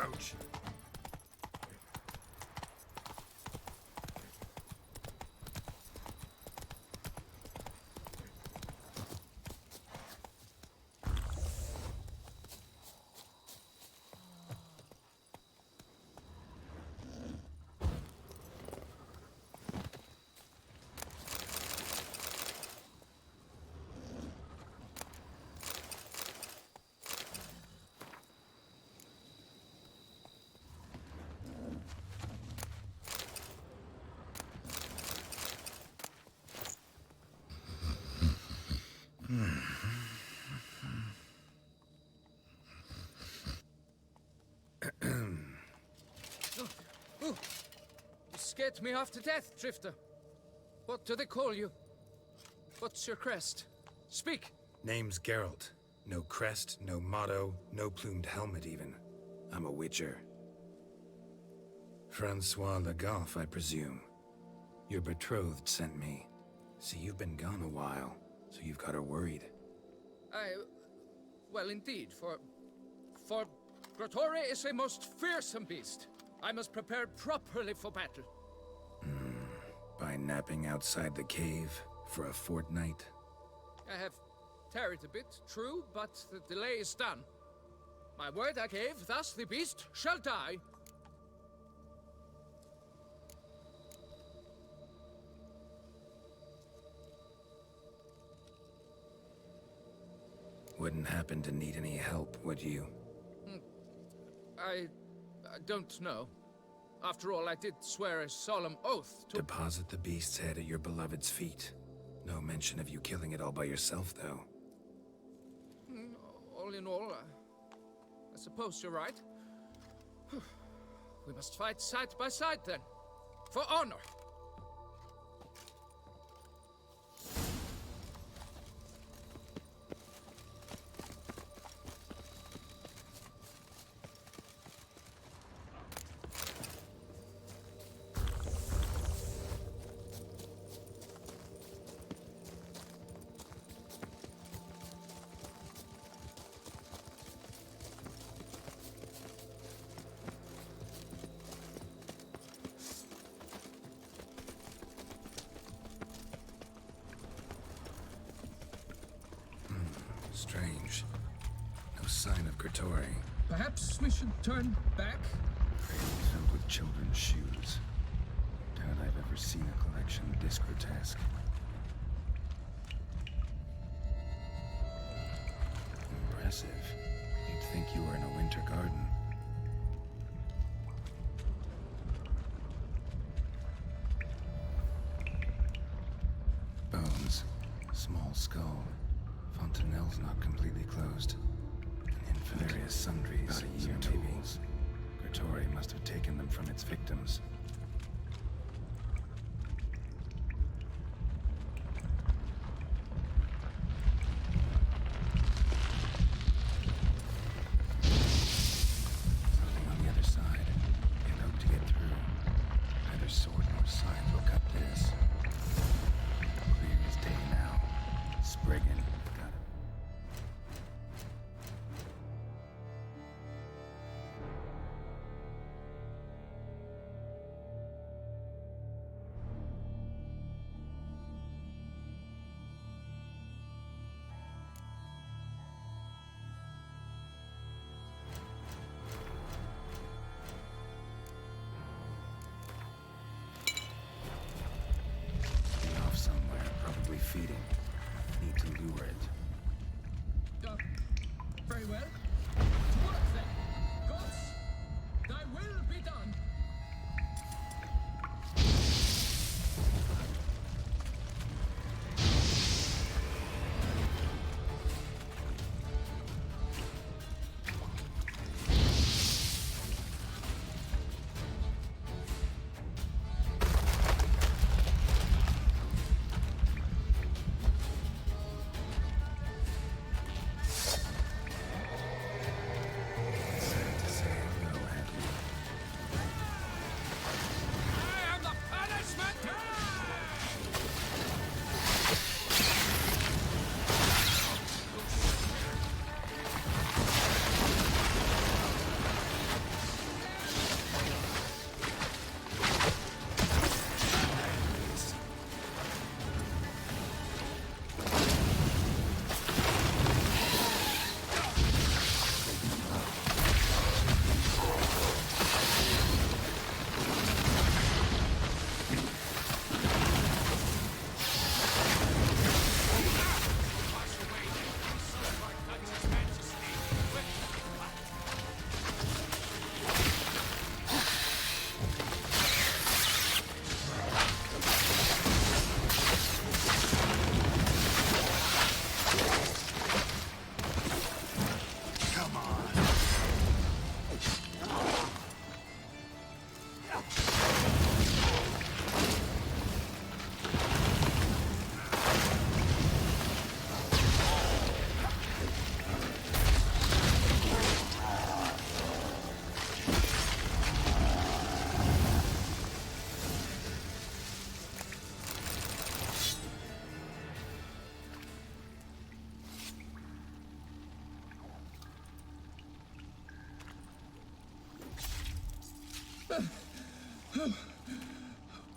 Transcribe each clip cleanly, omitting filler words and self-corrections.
Ouch. You scared me half to death, Drifter. What do they call you? What's your crest? Speak! Name's Geralt. No crest, no motto, no plumed helmet even. I'm a witcher. Francois Le Goff, I presume. Your betrothed sent me. See, you've been gone a while, so you've got her worried. Well, indeed, for Grotore is a most fearsome beast. I must prepare properly for battle. By napping outside the cave for a fortnight? I have tarried a bit, true, but the delay is done. My word I gave, thus the beast shall die. Wouldn't happen to need any help, would you? I don't know. After all, I did swear a solemn oath to... Deposit the beast's head at your beloved's feet. No mention of you killing it all by yourself, though. All in all, I suppose you're right. We must fight side by side, then. For honor! Strange. No sign of Grotore. Perhaps we should turn back? Cradle filled with children's shoes. Doubt I've ever seen a collection this grotesque. Impressive. You'd think you were in a winter garden. Bones. Small skull. Fontanelle's not completely closed. An infant. Various sundries. About a year, maybe. Grotore must have taken them from its victims. Something on the other side. Can't hope to get through. Neither sword nor sign will cut this. Clear as day now. Spriggan. Got it.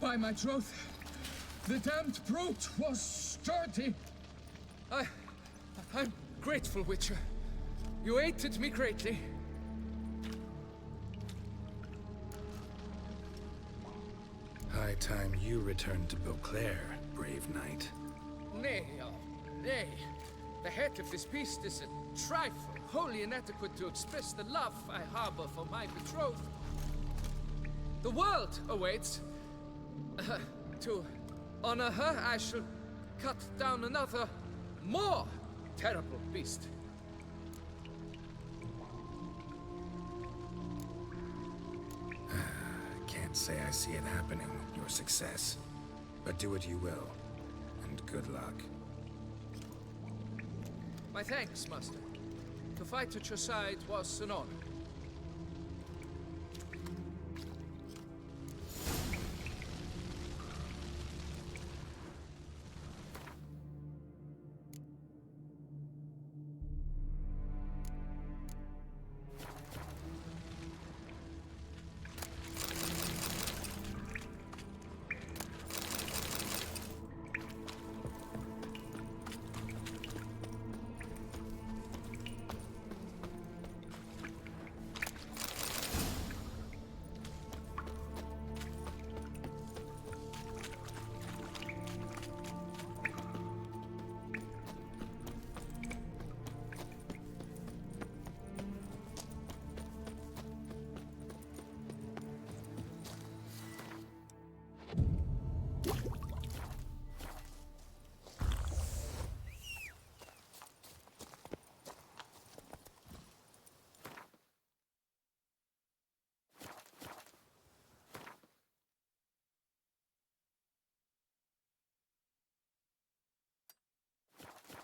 By my troth, the damned brute was sturdy. I'm grateful, Witcher. You aided me greatly. High time you returned to Beauclair, brave knight. Nay, nay. The head of this beast is a trifle, wholly inadequate to express the love I harbor for my betrothed. The world awaits. To honor her, I shall cut down another, more terrible beast. Can't say I see it happening, your success. But do what you will, and good luck. My thanks, Master. To fight at your side was an honor.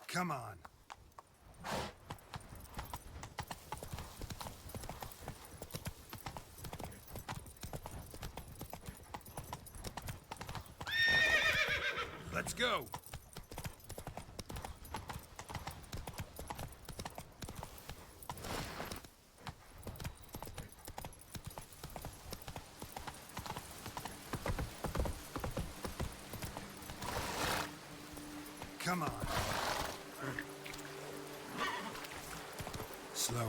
Come on. Let's go. Come on. Slower.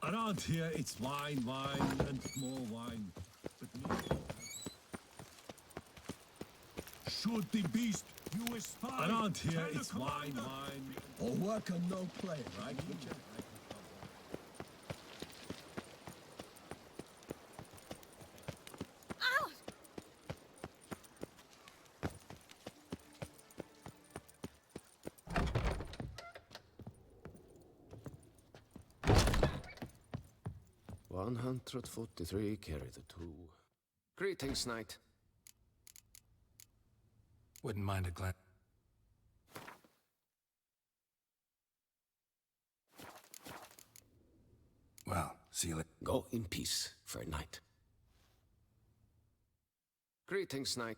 Around here, it's wine, wine, and more wine. But me... Shoot the beast, you spy! Around here, it's wine, wine. Or work and no play, right? Ow! 143 carry the 2. Greetings, knight. Wouldn't mind a glance. Well, see you later. Go in peace, fair knight. Greetings, knight.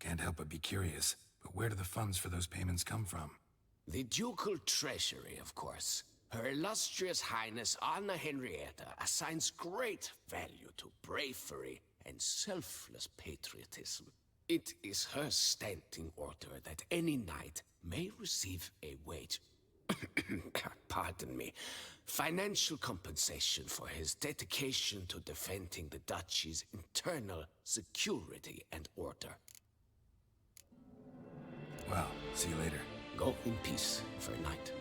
Can't help but be curious, but where do the funds for those payments come from? The ducal treasury, of course. Her illustrious highness Anna Henrietta assigns great value to bravery and selfless patriotism. It is her standing order that any knight may receive a wage. Pardon me. Financial compensation for his dedication to defending the duchy's internal security and order. Well, see you later. Go in peace, Fair Knight.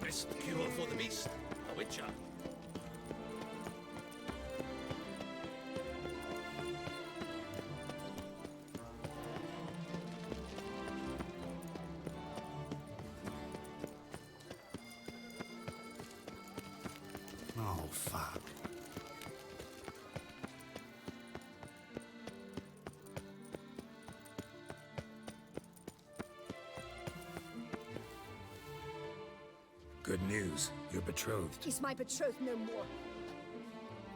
Best cure for the beast, a witcher. Oh, fuck. Good news. You're betrothed. He's my betrothed no more.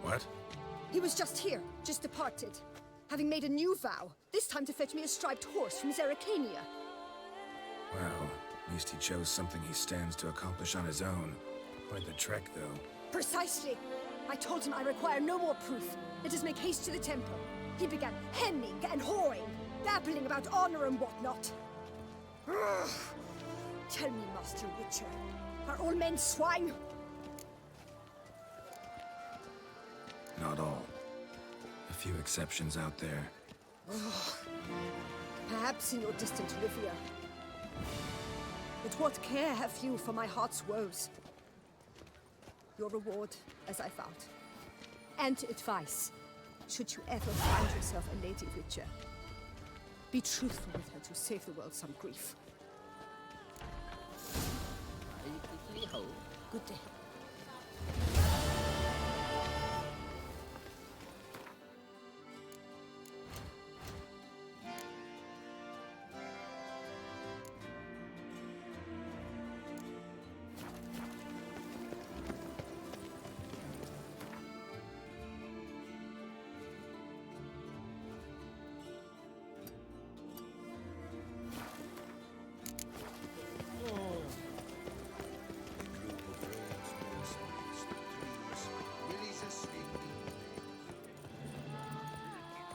What? He was just here, just departed. Having made a new vow, this time to fetch me a striped horse from Zerrikania. Well, at least he chose something he stands to accomplish on his own. Quite the trek, though. Precisely. I told him I require no more proof. Let us make haste to the temple. He began hemming and hawing, babbling about honor and whatnot. Ugh. Tell me, Master Witcher, are all men swine? Not all. A few exceptions out there. Perhaps in your distant Rivia. But what care have you for my heart's woes? Your reward, as I found. And advice, should you ever find yourself a lady witcher. Be truthful with her to save the world some grief. Good day.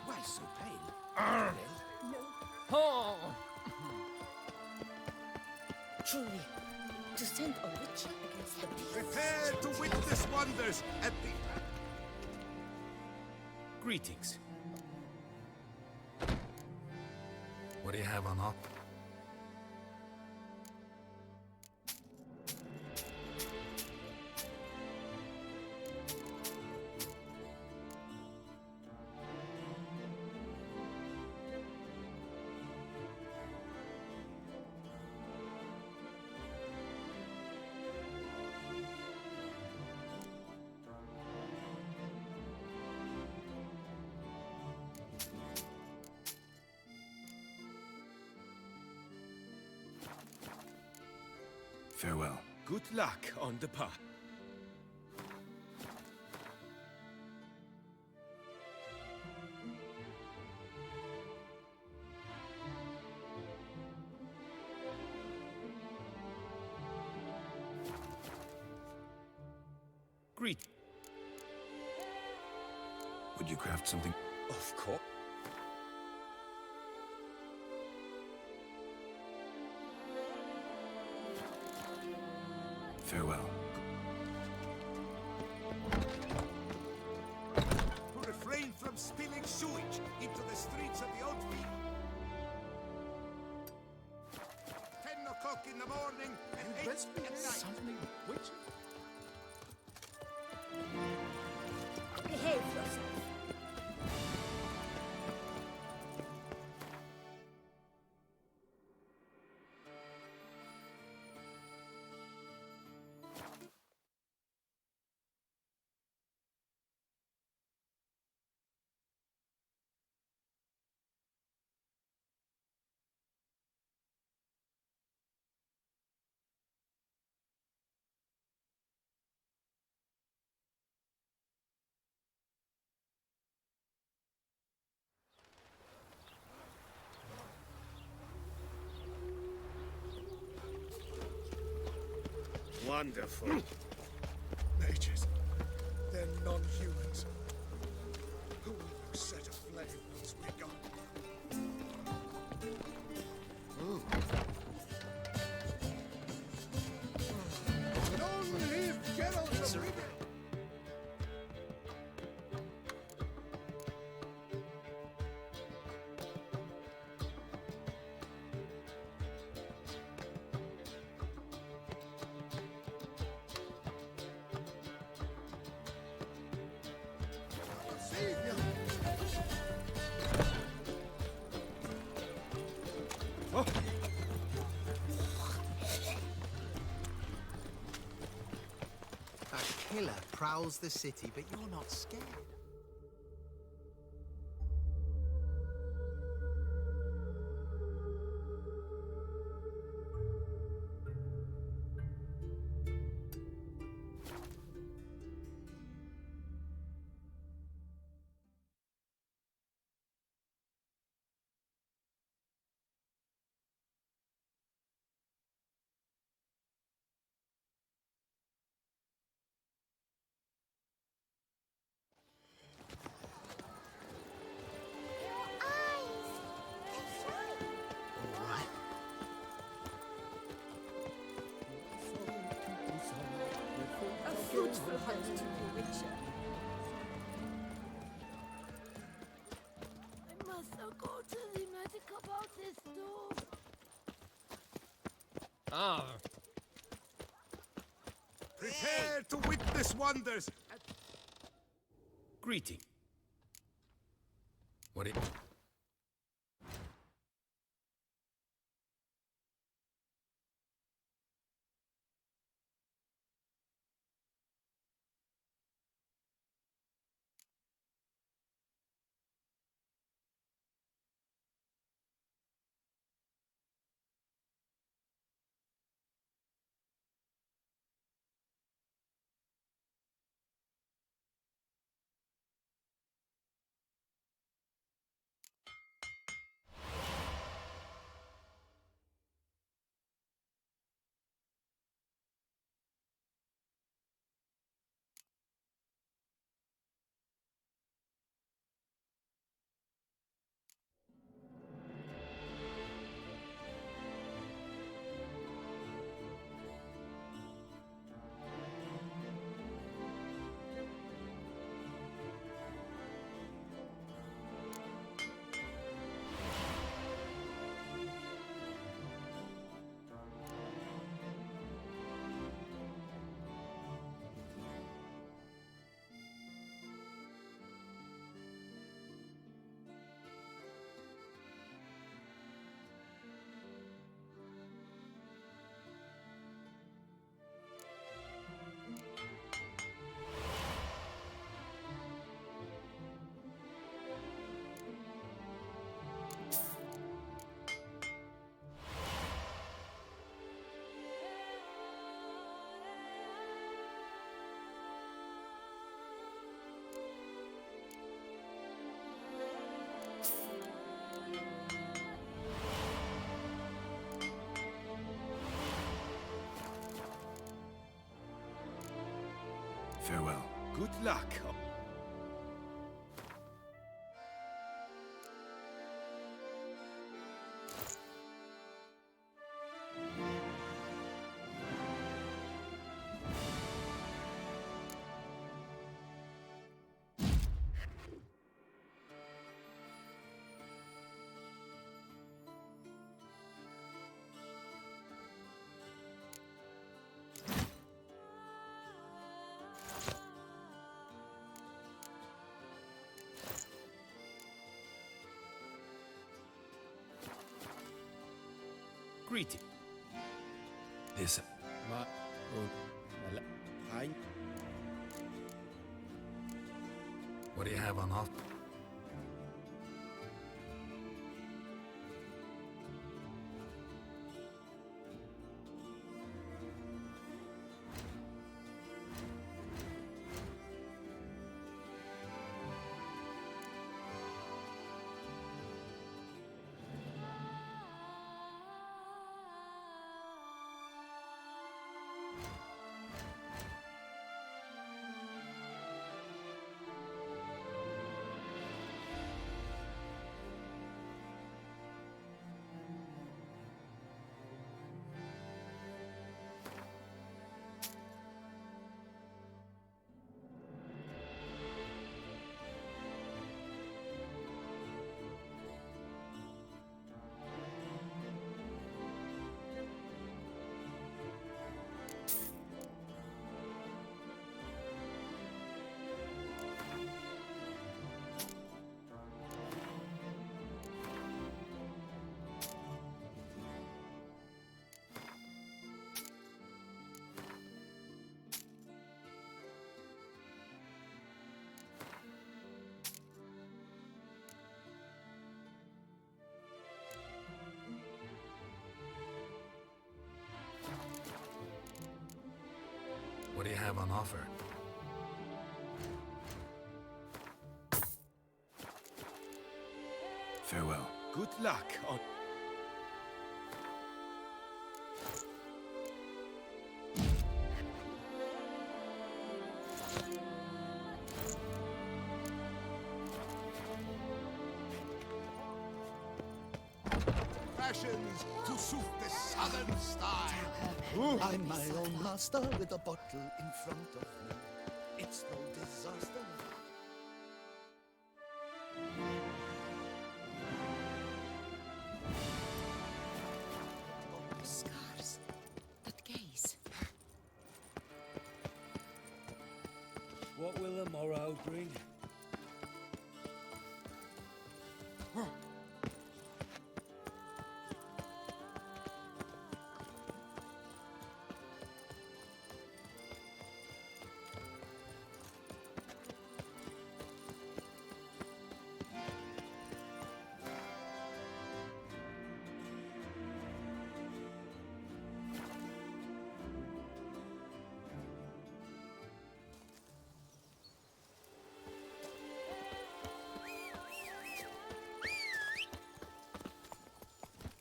Why so pale? Oh! Truly, to send a witcher against the beast. Prepare to witness wonders at the... Greetings. What do you have on offer? Farewell. Good luck on the path. Greet. Would you craft something? Of course. Farewell. To refrain from spilling sewage into the streets of the old field. 10 o'clock in the morning and 8 at night. Something which... Behave yourself. Wonderful. Once we're gone. Long live Geralt of Rivia! Savior! A killer prowls the city, but you're not scared. All right. A fruitful hunt to you, Witcher. I must go to the medical box's door. Ah, Prepare to witness wonders! greeting. What it... Farewell. Good luck. Greeting. Listen. What do you have on offer? What do you have on offer? Farewell. Good luck on... Passions to suit the southern style. I'm my own master with a bottle in front of me. It's no disaster. Scars. That gaze. What will the morrow bring?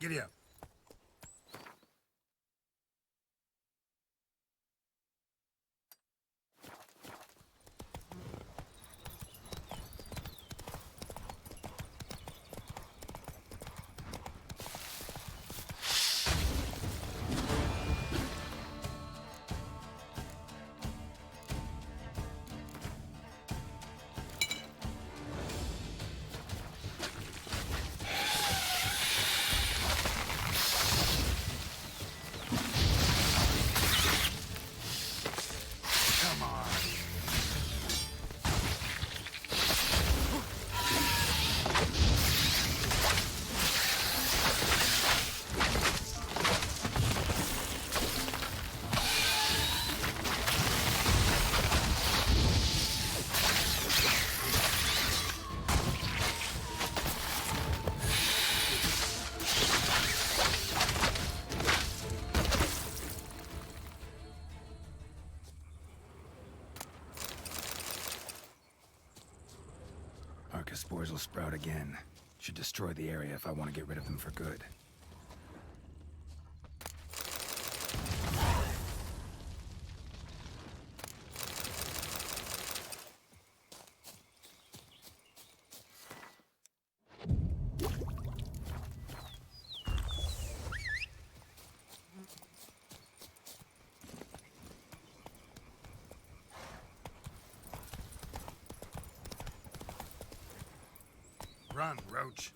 Giddy up. Spores will sprout again. Should destroy the area if I want to get rid of them for good. Run, Roach.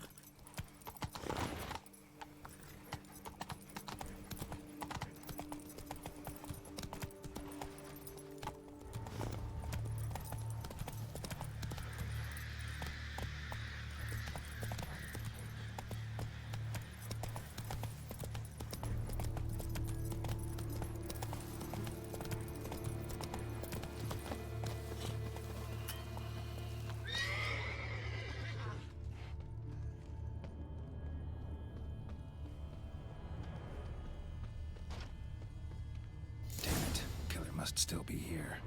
Must still be here.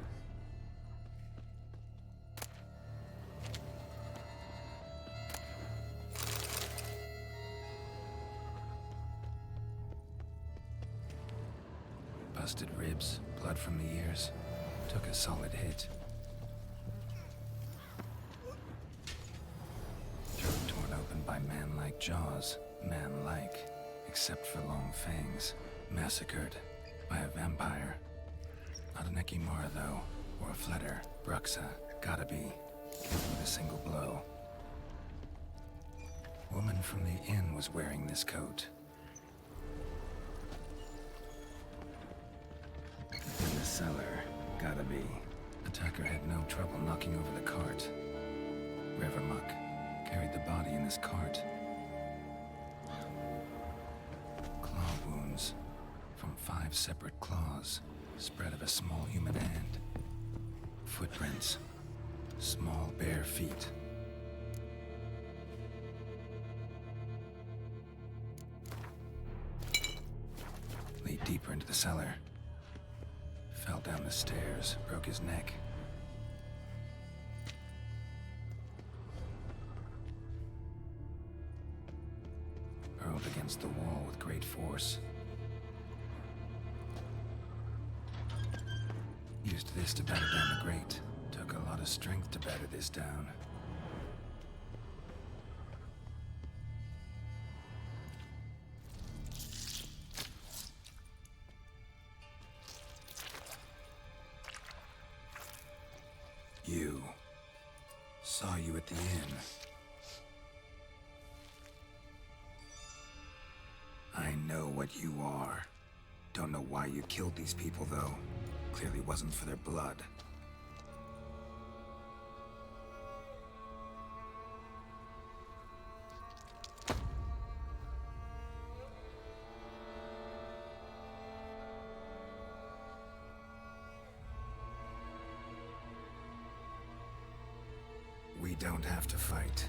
Busted ribs, blood from the ears. Took a solid hit. Throat torn open by man-like jaws. Man-like, except for long fangs. Massacred by a vampire. Not an Ekimara, though, or a Fletter. Bruxa, gotta be. Killed with a single blow. Woman from the inn was wearing this coat. In the cellar, gotta be. Attacker had no trouble knocking over the cart. Revermuck carried the body in this cart. Claw wounds from 5 separate claws. Spread of a small human hand. Footprints. Small bare feet. Lead deeper into the cellar. Fell down the stairs, broke his neck. Hurled against the wall with great force. Used this to batter down the grate. Took a lot of strength to batter this down. You. Saw you at the inn. I know what you are. Don't know why you killed these people, though. Clearly wasn't for their blood. We don't have to fight.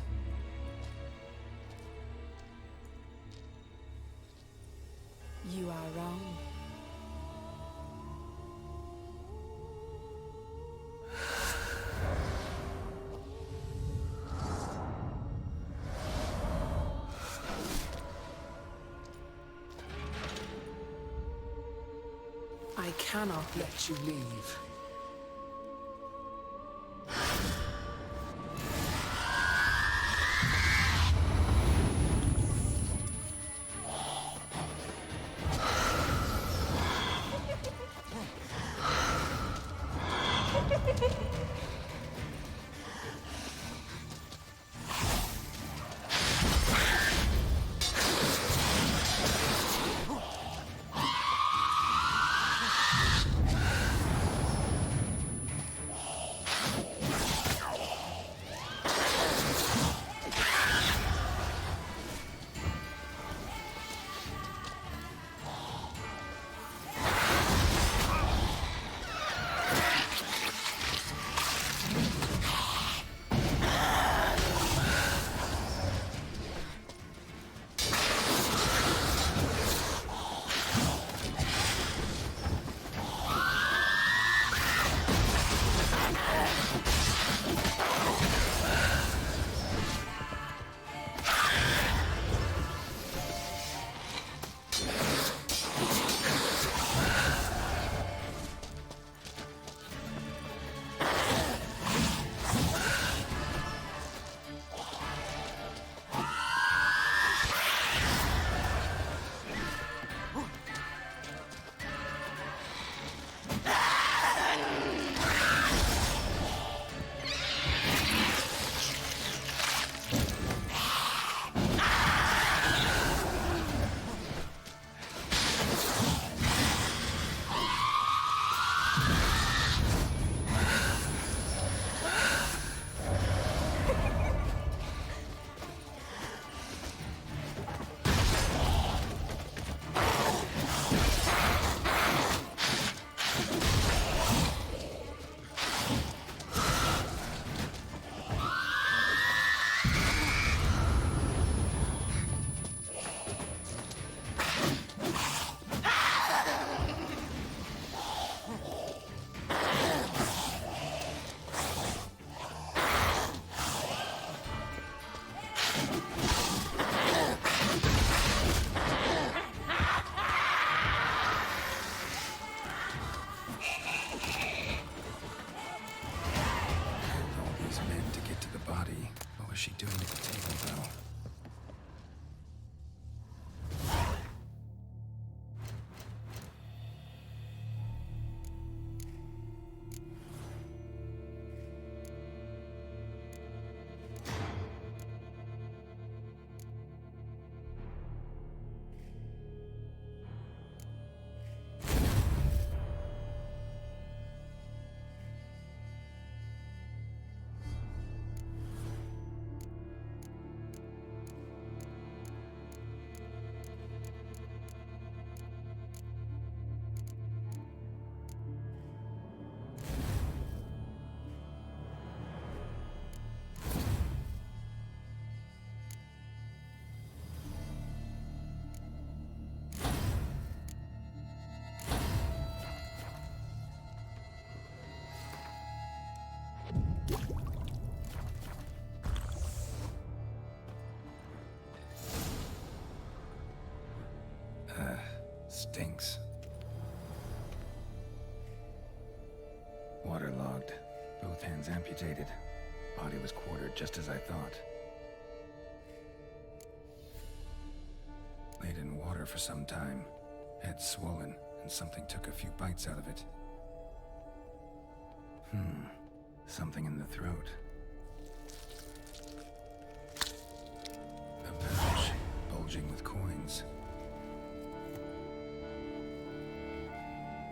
You are wrong. I cannot let you leave. stinks. Waterlogged. Both hands amputated. Body was quartered just as I thought. Laid in water for some time. Head swollen, and something took a few bites out of it. Something in the throat. A pouch, bulging with coins.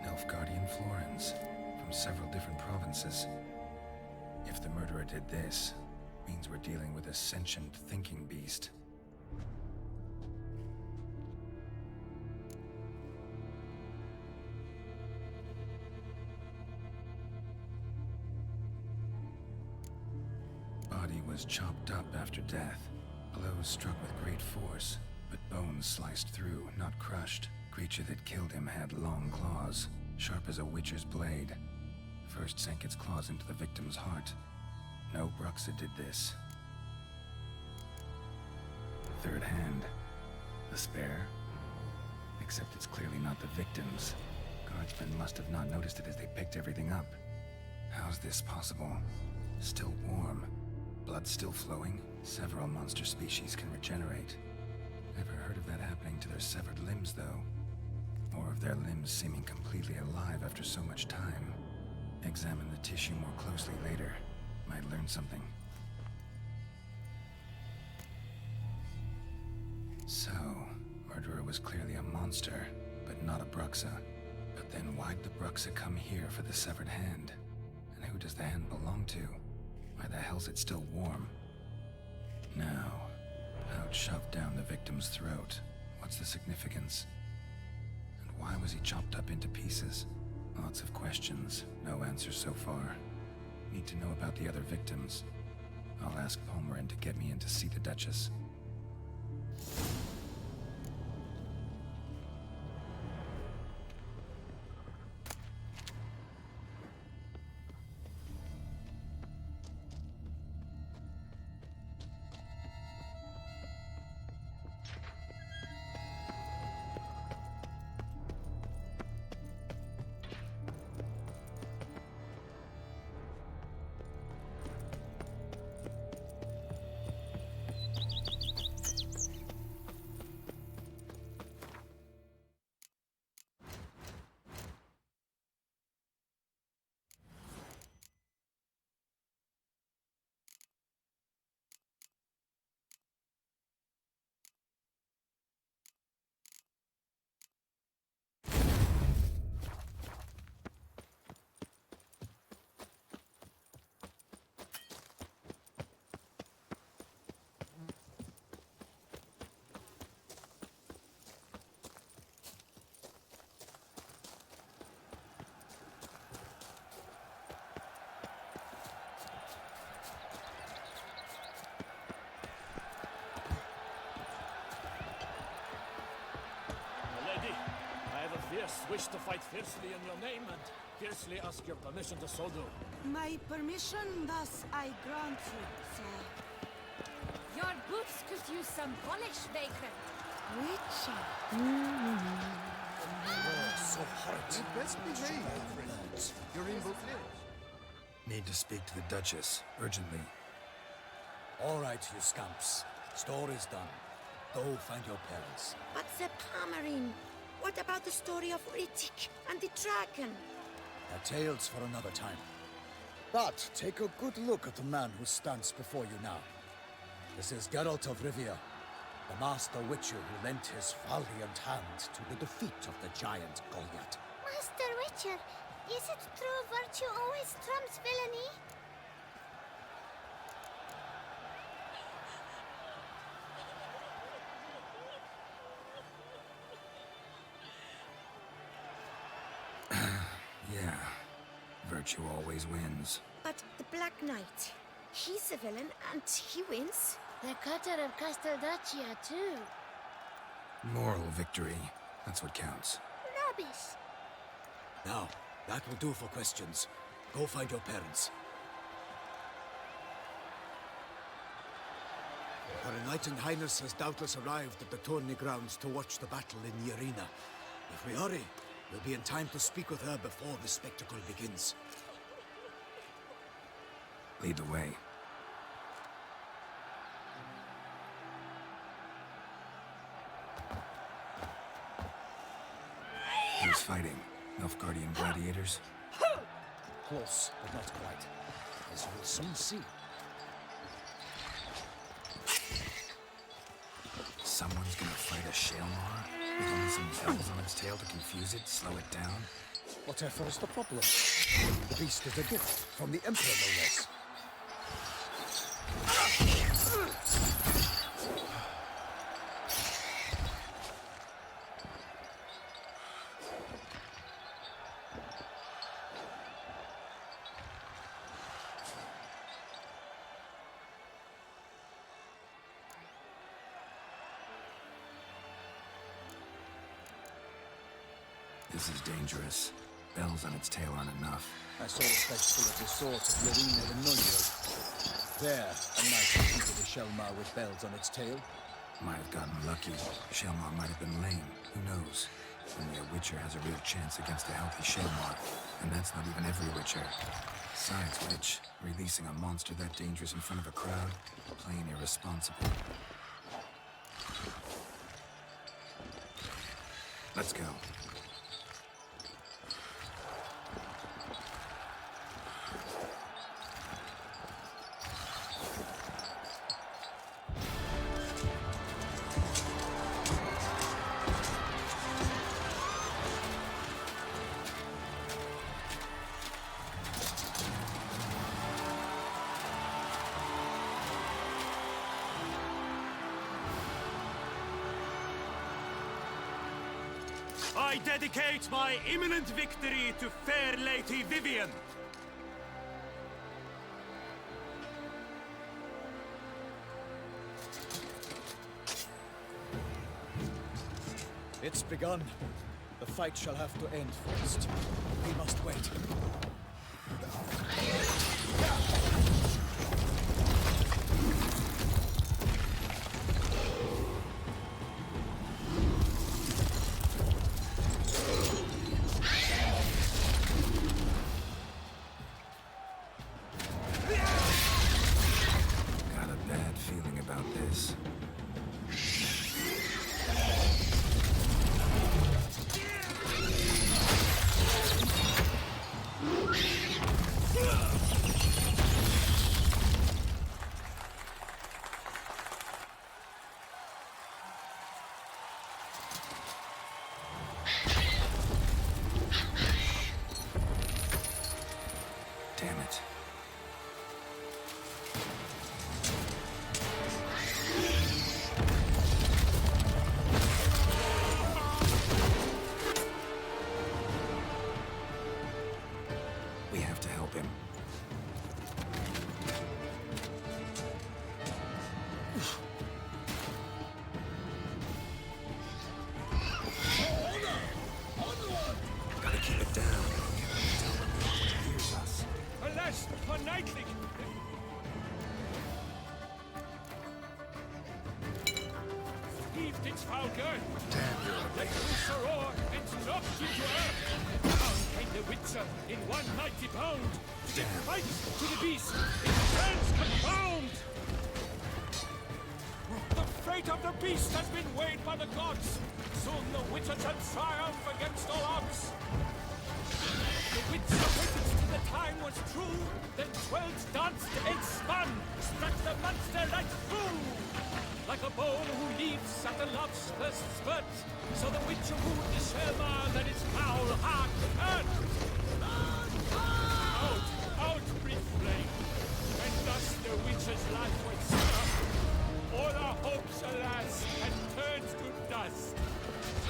Nilfgaardian florins, from several different provinces. If the murderer did this, means we're dealing with a sentient thinking beast. Body was chopped up after death. Blows struck with great force, but bones sliced through, not crushed. Creature that killed him had long claws, sharp as a witcher's blade. First sank its claws into the victim's heart. No Bruxa did this. Third hand. The spare? Except it's clearly not the victim's. Guardsmen must have not noticed it as they picked everything up. How's this possible? Still warm. Blood still flowing. Several monster species can regenerate. Never heard of that happening to their severed limbs, though. Or of their limbs seeming completely alive after so much time. Examine the tissue more closely later. Might learn something. So, murderer was clearly a monster, but not a Bruxa. But then why'd the Bruxa come here for the severed hand? And who does the hand belong to? Why the hell's it still warm? Now, pouch shoved down the victim's throat. What's the significance? And why was he chopped up into pieces? Lots of questions, no answers so far. Need to know about the other victims. I'll ask Palmerin to get me in to see the Duchess. Fierce wish to fight fiercely in your name and fiercely ask your permission to so do. My permission, thus I grant you, sir. Your boots could use some polish, vagrant. Witcher. So hot. You best behave, friends. You're in Beauclair. Need to speak to the Duchess, urgently. All right, you scamps. Story's done. Go find your parents. But Sir Palmerin, what about the story of Rittik and the dragon? They're tales for another time. But take a good look at the man who stands before you now. This is Geralt of Rivia, the master witcher who lent his valiant hand to the defeat of the giant Goliath. Master Witcher, is it true virtue always trumps villainy? Yeah, virtue always wins. But the Black Knight, he's a villain and he wins. The cutter of Casteldacia, too. Moral victory, that's what counts. Rubbish. Now, that will do for questions. Go find your parents. Her Enlightened Highness has doubtless arrived at the tourney grounds to watch the battle in the arena. If we hurry, we'll be in time to speak with her before the spectacle begins. Lead the way. Who's fighting? Nilfgaardian gladiators? Close, but not quite. As you'll soon see. Someone's gonna fight a Shaelmar? With only some bells on its tail to confuse it, slow it down? Whatever is the problem? The beast is a gift from the Emperor, no less. This is dangerous. Bells on its tail aren't enough. I saw a spectacle of the sort of Lorena in Nunio. There, a knight defeated a Shaelmar with bells on its tail. Might have gotten lucky. Shaelmar might have been lame. Who knows? Only a Witcher has a real chance against a healthy Shaelmar. And that's not even every Witcher. Besides which, releasing a monster that dangerous in front of a crowd? Plain irresponsible. Let's go. I dedicate my imminent victory to fair Lady Vivian. It's begun. The fight shall have to end first. We must wait. Got a bad feeling about this. Damn it. We have to help him. Gotta keep it down. Hears us. Alas, for knightly! Heaved its foul girth. Damn, you're Let loose a roar and knocked into earth. Down came the Witcher in one mighty bound. It fights to the beast. It turns confound. The fate of the beast has been weighed by the gods. Soon the Witcher shall triumph against all odds. The Witcher waited till the time was true. Then 12 danced and spun, struck the monster right through. Like a bow who leaps at the love's first spurt, so the Witcher wooed the Shaelmar that its foul heart hurt. Out breathed flame, and thus the Witcher's life was struck. All our hopes, alas, had turned to dust.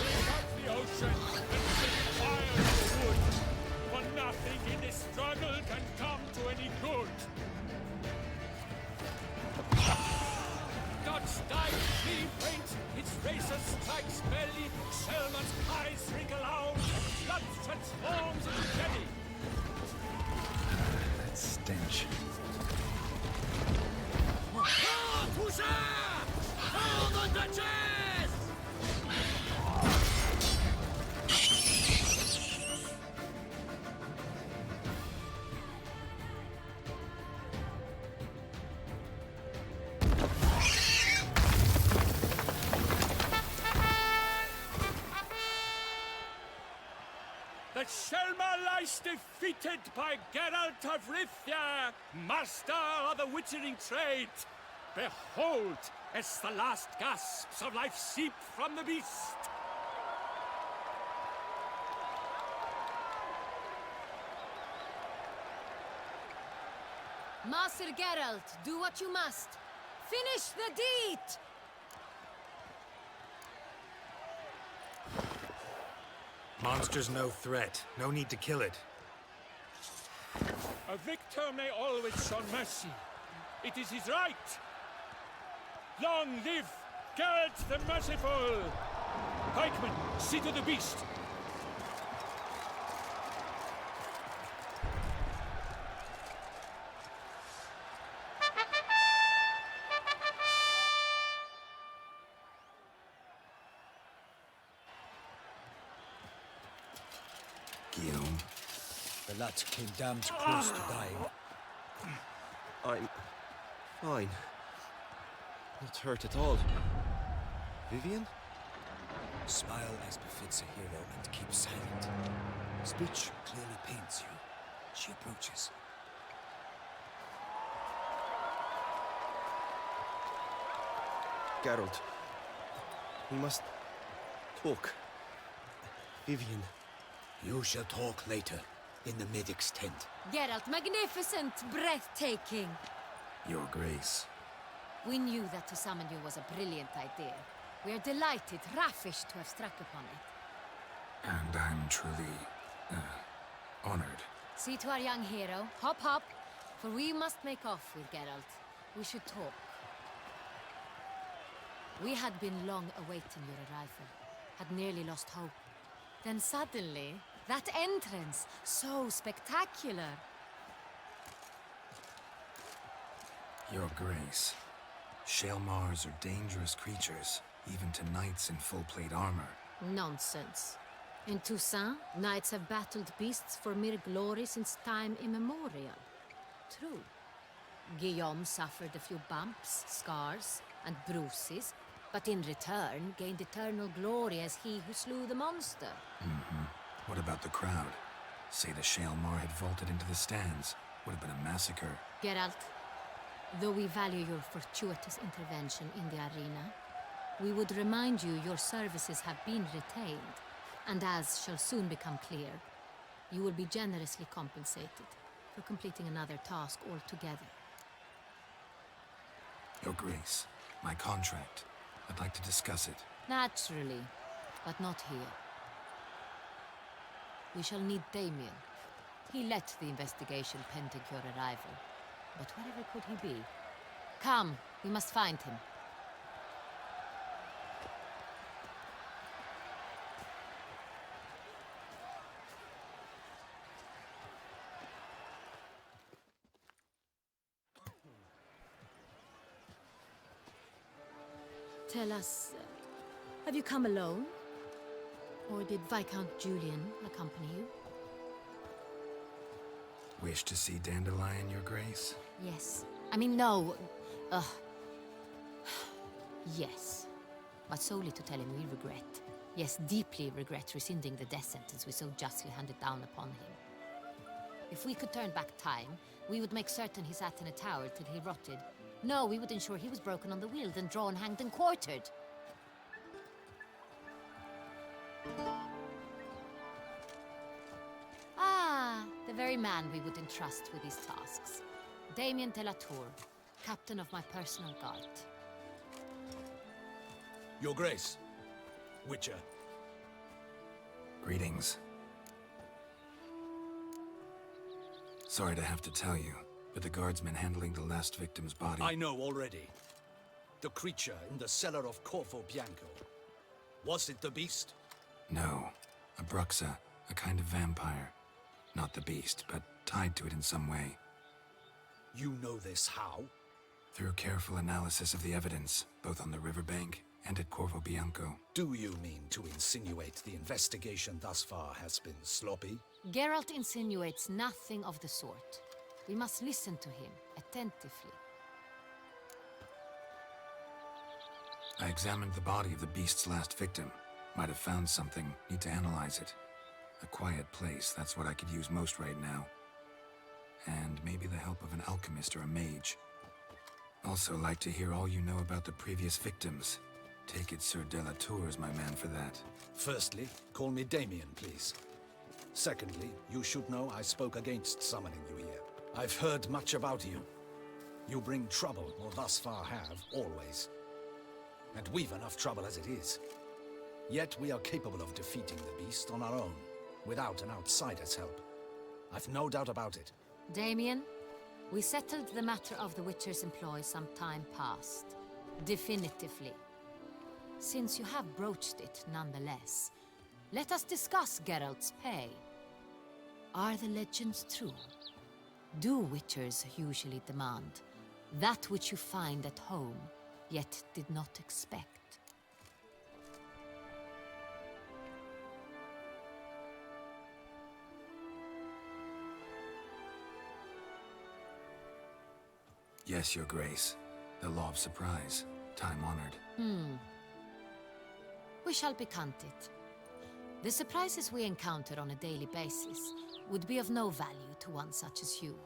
Bring up the ocean and set fire to the wood, for nothing in this struggle can come to any good. Gods die, he faint, its razor strikes belly, Shaelmar's eyes wrinkle out, blood transforms into jelly. That stench. that Shelma lies defeated by Geralt of Rivia, master of the witchering trade. Behold, as the last gasps of life seep from the beast. Master Geralt, do what you must. Finish the deed! Monster's no threat. No need to kill it. A victor may always show mercy. It is his right. Long live Geralt the Merciful! Pikemen, see to the beast. Guillaume. The lad came damned close to dying. I'm fine. Not hurt at all. Vivian? Smile as befits a hero and keep silent. Speech clearly pains you. She approaches. Geralt. We must talk. Vivian. You shall talk later, in the medic's tent. Geralt, magnificent, breathtaking. Your Grace. We knew that to summon you was a brilliant idea. We are delighted, ravished to have struck upon it. And I'm truly, honored. See to our young hero. Hop, hop. For we must make off with Geralt. We should talk. We had been long awaiting your arrival. Had nearly lost hope. Then suddenly, that entrance, so spectacular. Your Grace. Shaelmars are dangerous creatures, even to knights in full plate armor. Nonsense. In Toussaint, knights have battled beasts for mere glory since time immemorial. True. Guillaume suffered a few bumps, scars, and bruises, but in return gained eternal glory as he who slew the monster. What about the crowd? Say the Shaelmar had vaulted into the stands. Would have been a massacre. Geralt, though we value your fortuitous intervention in the arena, we would remind you your services have been retained, and as shall soon become clear, you will be generously compensated for completing another task altogether. Your Grace, my contract. I'd like to discuss it. Naturally, but not here. We shall need Damien. He led the investigation pending your arrival. But wherever could he be? Come, we must find him. Tell us, have you come alone? Or did Viscount Julian accompany you? Wish to see Dandelion, Your Grace? Yes. I mean, no. Yes. But solely to tell him we regret. Yes, deeply regret rescinding the death sentence we so justly handed down upon him. If we could turn back time, we would make certain he sat in a tower till he rotted. No, we would ensure he was broken on the wheel, then drawn, hanged, and quartered. Ah, the very man we would entrust with these tasks. Damien de la Tour, captain of my personal guard. Your Grace. Witcher. Greetings. Sorry to have to tell you, but the guardsman handling the last victim's body... I know already. The creature in the cellar of Corvo Bianco. Was it the beast? No. A Bruxa, a kind of vampire. Not the beast, but tied to it in some way. You know this how? Through careful analysis of the evidence, both on the riverbank and at Corvo Bianco. Do you mean to insinuate the investigation thus far has been sloppy? Geralt insinuates nothing of the sort. We must listen to him attentively. I examined the body of the beast's last victim. Might have found something. Need to analyze it. A quiet place, that's what I could use most right now. And maybe the help of an alchemist or a mage. Also like to hear all you know about the previous victims. Take it Sir Delatour is my man for that. Firstly, call me Damien, please. Secondly, you should know I spoke against summoning you here. I've heard much about you. You bring trouble, or thus far have, always. And we've enough trouble as it is. Yet we are capable of defeating the beast on our own, without an outsider's help. I've no doubt about it. Damien, we settled the matter of the Witcher's employ some time past. Definitively. Since you have broached it nonetheless, let us discuss Geralt's pay. Are the legends true? Do Witchers usually demand that which you find at home, yet did not expect? Yes, Your Grace. The law of surprise. Time-honored. We shall be content. The surprises we encounter on a daily basis would be of no value to one such as you.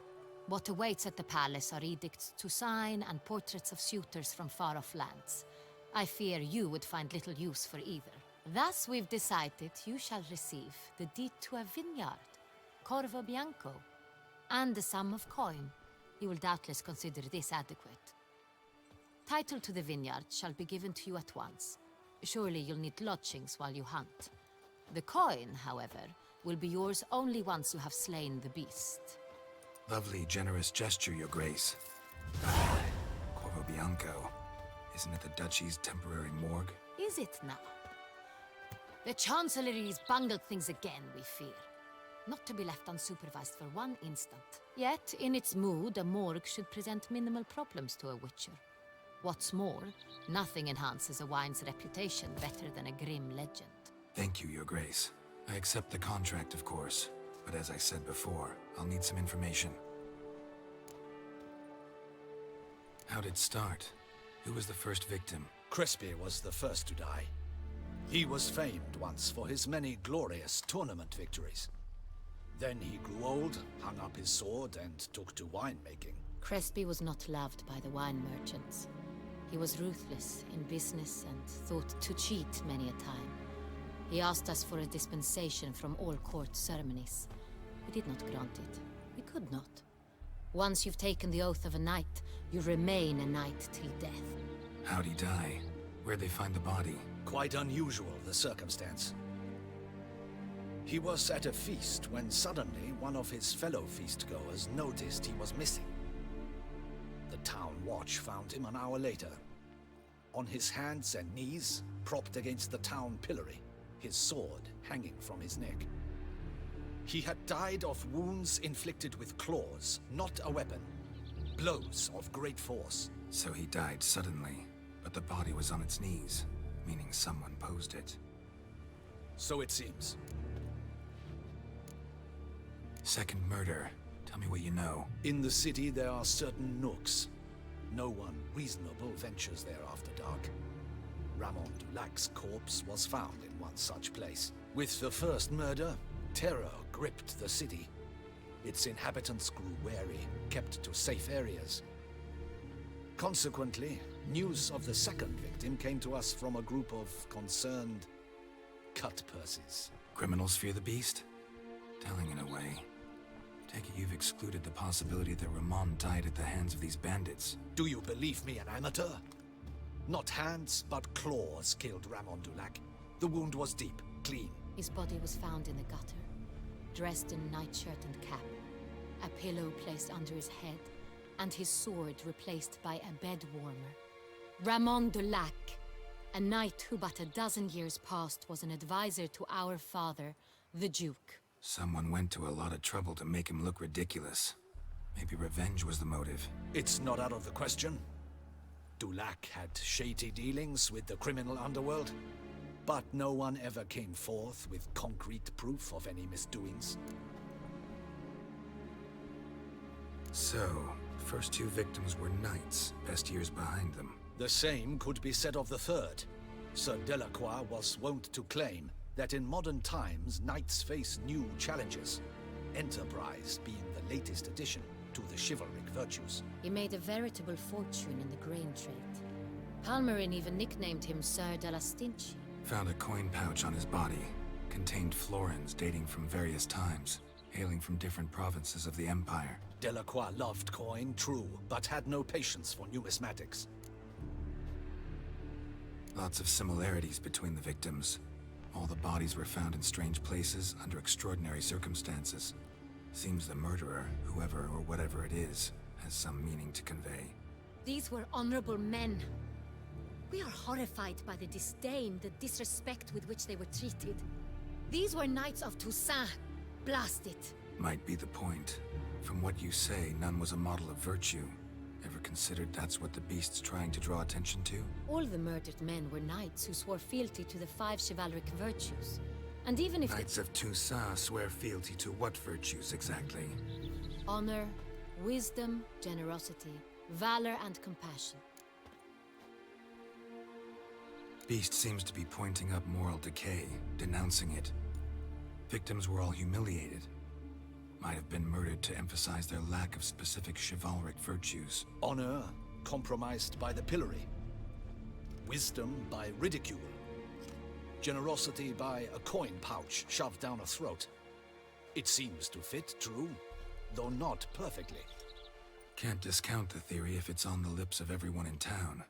What awaits at the palace are edicts to sign and portraits of suitors from far-off lands. I fear you would find little use for either. Thus we've decided you shall receive the deed to a vineyard, Corvo Bianco, and the sum of coin. You will doubtless consider this adequate. Title to the vineyard shall be given to you at once. Surely you'll need lodgings while you hunt. The coin, however, will be yours only once you have slain the beast. Lovely, generous gesture, Your Grace. Corvo Bianco. Isn't it the Duchy's temporary morgue? Is it now? The Chancellery's bungled things again, we fear. Not to be left unsupervised for one instant. Yet, in its mood, a morgue should present minimal problems to a Witcher. What's more, nothing enhances a wine's reputation better than a grim legend. Thank you, Your Grace. I accept the contract, of course. But as I said before, I'll need some information. How'd it start? Who was the first victim? Crespi was the first to die. He was famed once for his many glorious tournament victories. Then he grew old, hung up his sword, and took to winemaking. Crespi was not loved by the wine merchants. He was ruthless in business and thought to cheat many a time. He asked us for a dispensation from all court ceremonies. We did not grant it. We could not. Once you've taken the oath of a knight, you remain a knight till death. How'd he die? Where'd they find the body? Quite unusual, the circumstance. He was at a feast when suddenly one of his fellow feastgoers noticed he was missing. The town watch found him an hour later, on his hands and knees, propped against the town pillory, his sword hanging from his neck. He had died of wounds inflicted with claws, not a weapon. Blows of great force. So he died suddenly, but the body was on its knees, meaning someone posed it. So it seems. Second murder. Tell me what you know. In the city there are certain nooks. No one reasonable ventures there after dark. Ramon Dulac's corpse was found in one such place. With the first murder, terror gripped the city. Its inhabitants grew wary, kept to safe areas. Consequently, news of the second victim came to us from a group of concerned cut-purses. Criminals fear the beast? Telling in a way. Take it you've excluded the possibility that Ramon died at the hands of these bandits. Do you believe me an amateur? Not hands, but claws killed Ramon Dulac. The wound was deep, clean. His body was found in the gutter, dressed in nightshirt and cap, a pillow placed under his head, and his sword replaced by a bed warmer. Ramon Dulac, a knight who but a dozen years past was an advisor to our father, the Duke. Someone went to a lot of trouble to make him look ridiculous. Maybe revenge was the motive. It's not out of the question. Dulac had shady dealings with the criminal underworld, but no one ever came forth with concrete proof of any misdoings. So, the first two victims were knights, best years behind them. The same could be said of the third. Sir Delacroix was wont to claim that in modern times, knights face new challenges. Enterprise being the latest addition to the chivalric virtues. He made a veritable fortune in the grain trade. Palmerin even nicknamed him Sir de la Stinchi. Found a coin pouch on his body. Contained florins dating from various times, hailing from different provinces of the Empire. Delacroix loved coin, true, but had no patience for numismatics. Lots of similarities between the victims. All the bodies were found in strange places under extraordinary circumstances. Seems the murderer, whoever or whatever it is, has some meaning to convey. These were honorable men. We are horrified by the disdain, the disrespect with which they were treated. These were knights of Toussaint. Blast it. Might be the point. From what you say, none was a model of virtue. Ever considered that's what the beast's trying to draw attention to? All the murdered men were knights who swore fealty to the 5 chivalric virtues. And even if Knights of Toussaint swear fealty to what virtues exactly? honor, wisdom, generosity, valor, and compassion. Beast seems to be pointing up moral decay, denouncing it. Victims were all humiliated. Might have been murdered to emphasize their lack of specific chivalric virtues. Honor compromised by the pillory. Wisdom by ridicule. Generosity by a coin pouch shoved down a throat. It seems to fit, true, though not perfectly. Can't discount the theory if it's on the lips of everyone in town.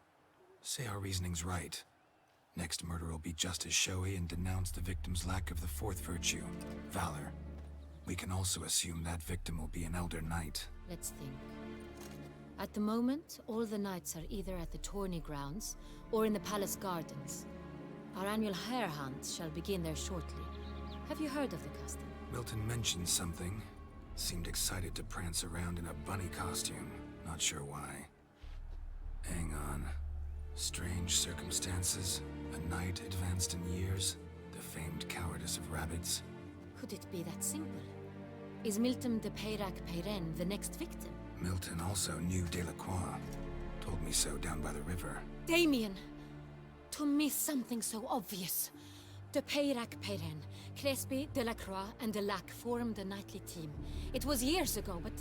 Say our reasoning's right. Next murder will be just as showy and denounce the victim's lack of the 4th virtue, valor. We can also assume that victim will be an elder knight. Let's think. At the moment, all the knights are either at the tourney grounds or in the palace gardens. Our annual hare hunt shall begin there shortly. Have you heard of the custom? Milton mentioned something. Seemed excited to prance around in a bunny costume. Not sure why. Hang on. Strange circumstances. A knight advanced in years. The famed cowardice of rabbits. Could it be that simple? Is Milton de Peyrac-Peyren the next victim? Milton also knew Delacroix. Told me so down by the river. Damien! To miss something so obvious. De Peyrac-Peyren, Crespi, Delacroix, and Delac formed a knightly team. It was years ago, but...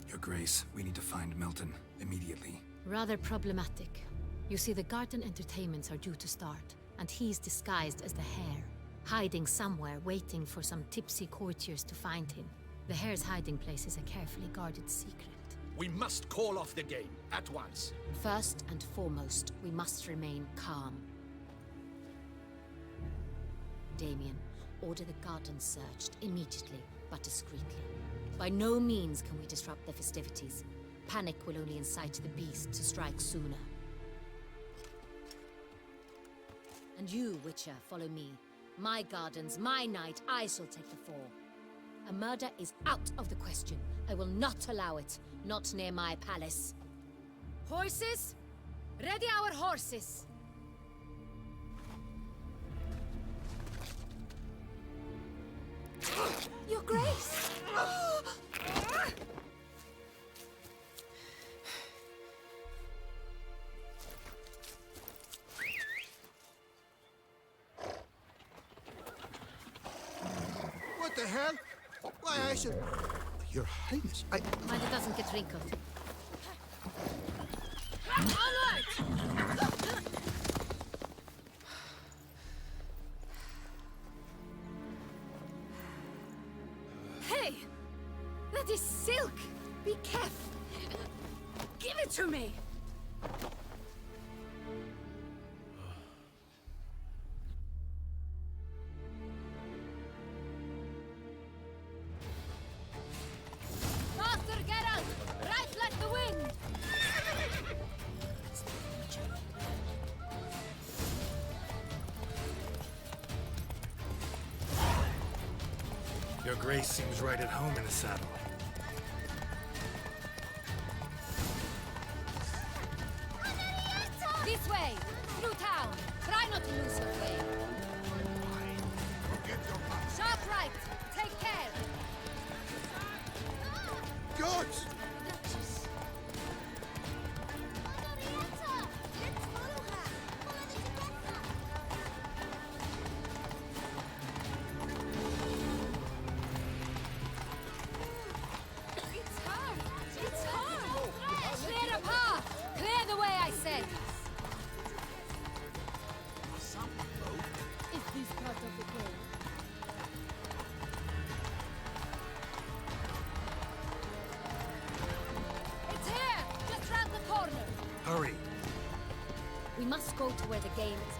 Your Grace, we need to find Milton, immediately. Rather problematic. You see, the garden entertainments are due to start, and he's disguised as the hare, hiding somewhere, waiting for some tipsy courtiers to find him. The hare's hiding place is a carefully guarded secret. We must call off the game, at once. First and foremost, we must remain calm. Damien, order the garden searched immediately, but discreetly. By no means can we disrupt the festivities. Panic will only incite the beast to strike sooner. And you, Witcher, follow me. My gardens, my night, I shall take the fall. A murder is out of the question. I will not allow it. Not near my palace. Horses? Ready our horses! Your Grace! What the hell? Why, I should... Your Highness, I... Mind it doesn't get wrinkled. All right! Hey! That is silk! Be careful! Give it to me! Faster, Geralt! Right like the wind! Your Grace seems right at home in the saddle. This way! Through town! Try not to lose your way! Sharp right! Take care! Gods! Henrietta! Let's game is...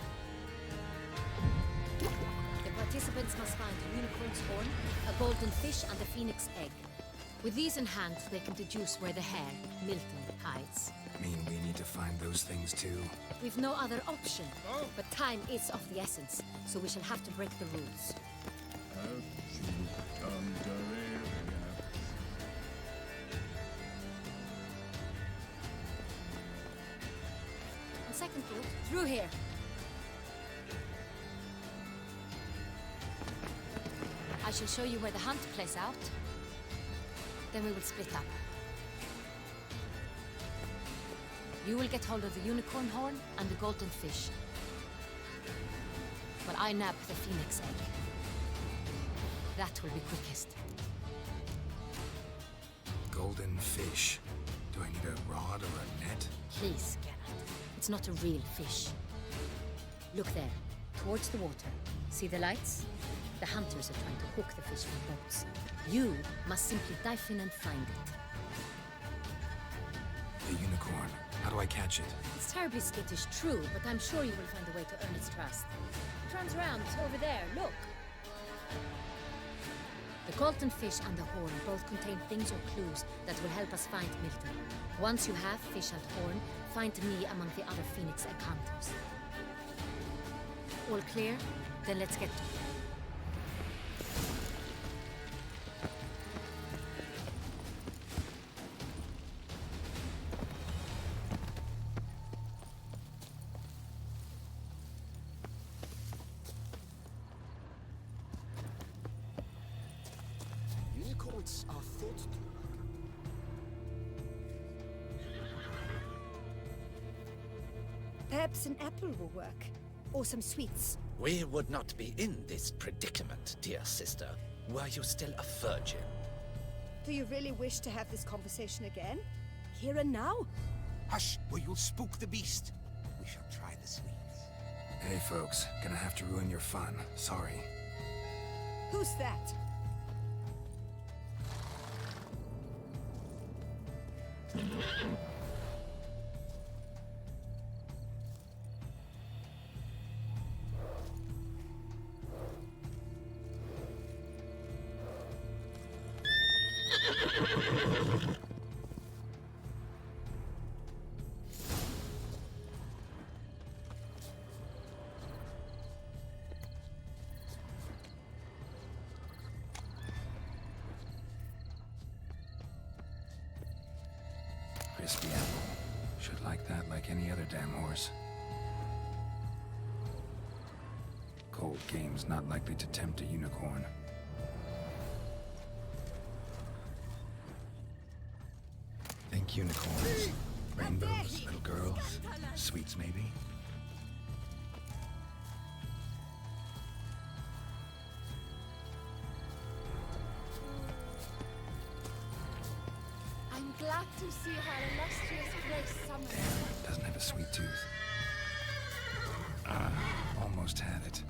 The participants must find a unicorn's horn, a golden fish, and a phoenix egg. With these in hand, they can deduce where the hare, Milton, hides. Mean we need to find those things too? We've no other option. But time is of the essence, so we shall have to break the rules. On second thought, through here. I shall show you where the hunt plays out. Then we will split up. You will get hold of the unicorn horn and the golden fish. While I nab the phoenix egg. That will be quickest. Golden fish. Do I need a rod or a net? Please, Geralt. It's not a real fish. Look there, towards the water. See the lights? The hunters are trying to hook the fish from boats. You must simply dive in and find it. The unicorn. How do I catch it? It's terribly skittish, true, but I'm sure you will find a way to earn its trust. It runs around over there, look. The golden fish and the horn both contain things or clues that will help us find Milton. Once you have fish and horn, find me among the other phoenix egg hunters. All clear? Then let's get to it. Unicorns are thought to. Perhaps an apple will work. Or some sweets. We would not be in this predicament, dear sister, were you still a virgin. Do you really wish to have this conversation again? Here and now? Hush, or you'll spook the beast. We shall try the sweets. Hey folks, gonna have to ruin your fun. Sorry. Who's that? Crispy apple. Should like that like any other damn horse. Cold game's not likely to tempt a unicorn. Think unicorns. Rainbows, little girls, sweets maybe? I'm glad to see her illustrious grace summoned. Doesn't have a sweet tooth. Almost had it.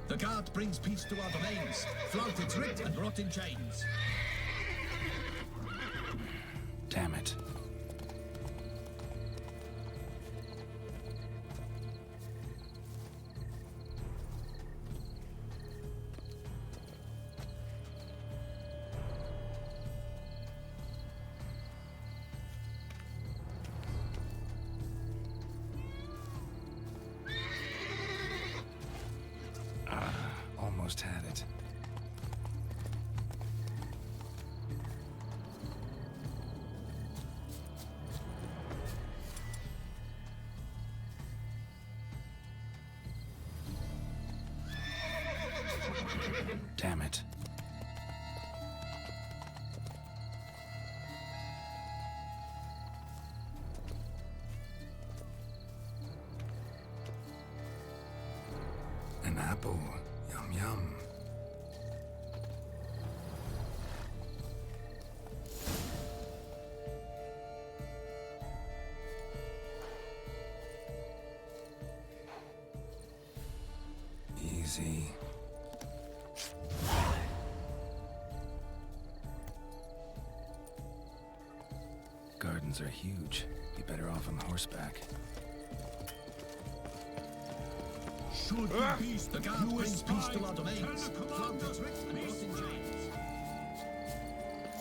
The guard brings peace to our domains. Flout its writ and rot in chains. Damn it. Almost had it. Damn it. An apple. Yum yum. see. Gardens are huge. Be better off on horseback. Should the beast the guard brings peace to our domains? Plant the threat and rot in chains.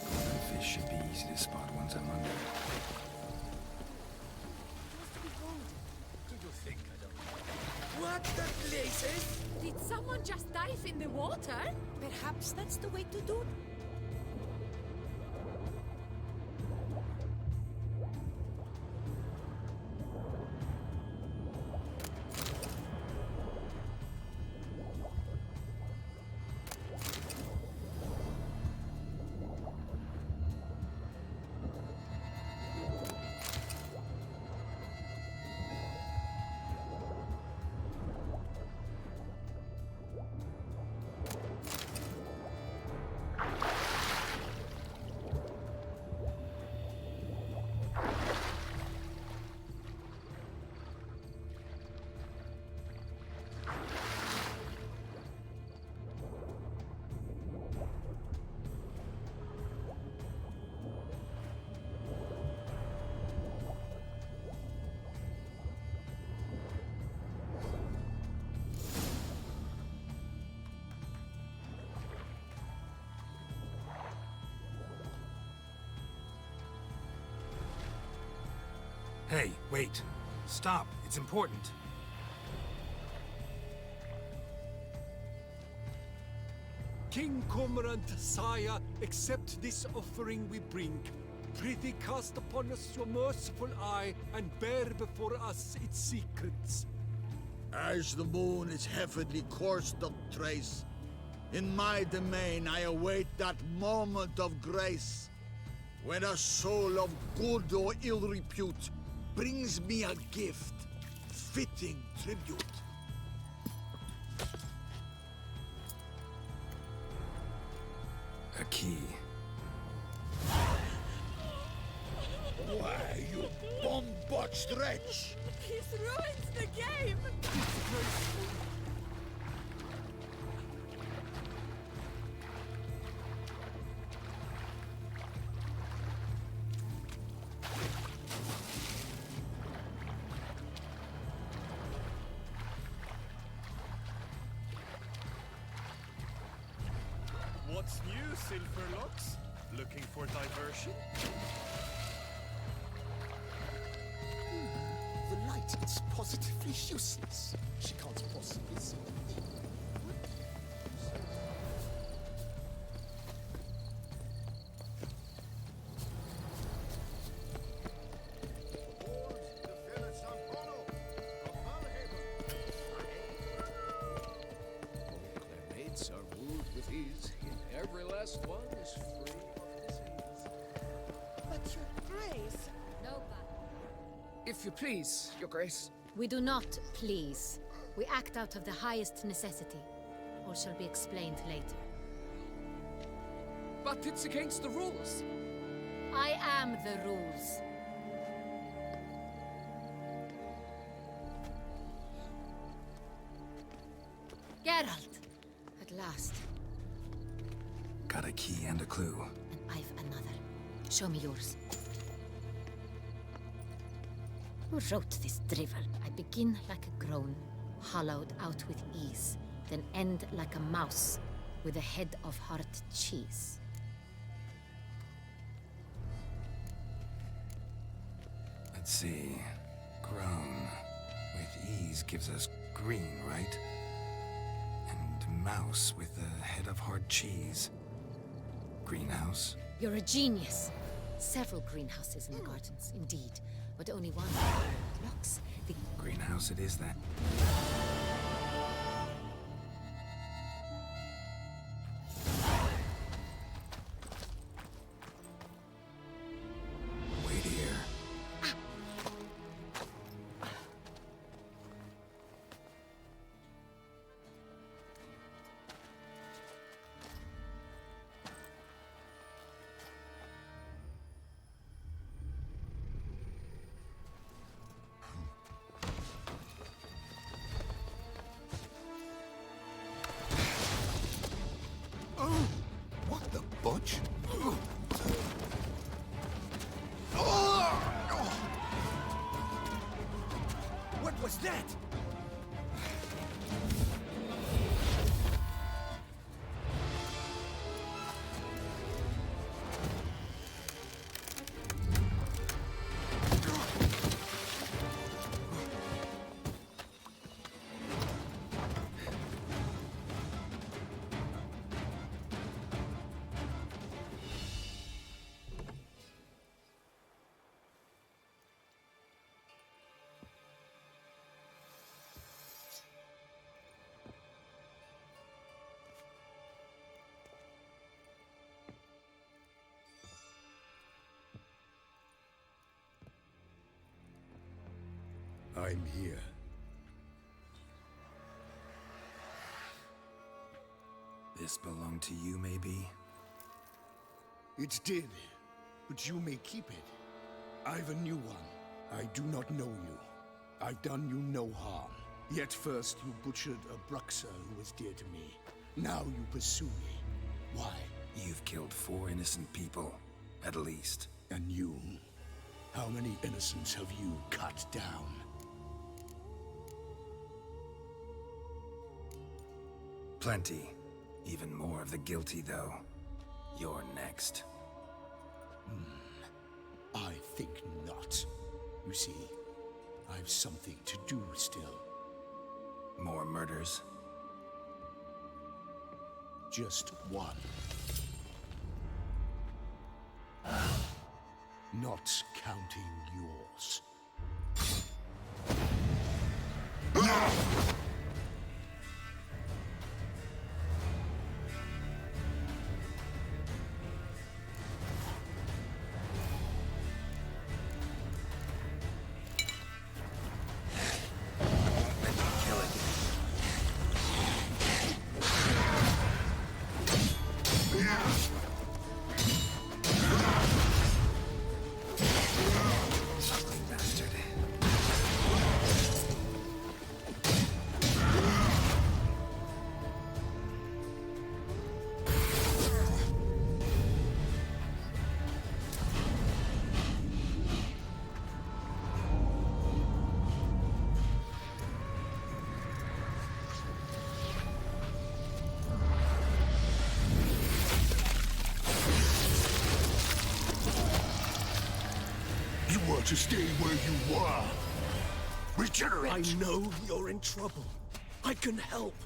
Golden fish should be easy to spot once I'm under. Do you think I don't know? What the places? Did someone just dive in the water? Perhaps that's the way to do it. Hey, wait. Stop. It's important. King Cormorant, sire, accept this offering we bring. Prithee cast upon us your merciful eye, and bear before us its secrets. As the moon is heavily coursed of trace, in my domain I await that moment of grace, when a soul of good or ill repute brings me a gift, fitting tribute. A key. Why, you bomb-botched wretch! He's ruined the game! What's new, Silverlocks? Looking for diversion? The light is positively useless. She can't possibly see a thing. Beauclair mates are wooed with ease, yet every last one is free of disease. But your grace. Nobody. If you please, your grace. We do not please. We act out of the highest necessity. All shall be explained later. But it's against the rules. I am the rules. Geralt! At last. Got a key and a clue. And I've another. Show me yours. Who wrote this drivel? I begin like a groan, hollowed out with ease, then end like a mouse, with a head of hard cheese. Let's see. Grown. With ease gives us green, right? And mouse with a head of hard cheese. Greenhouse? You're a genius. Several greenhouses in the gardens, indeed, but only one. Locks the Greenhouse it is then. Wait here. Butch? What was that? I'm here. This belonged to you, maybe? It did, but you may keep it. I've a new one. I do not know you. I've done you no harm. Yet first you butchered a Bruxer who was dear to me. Now you pursue me. Why? You've killed 4 innocent people, at least. And you? How many innocents have you cut down? Plenty. Even more of the guilty, though. You're next. I think not. You see, I've something to do still. More murders? Just one. Not counting yours. To stay where you were. Regenerate! I know you're in trouble. I can help.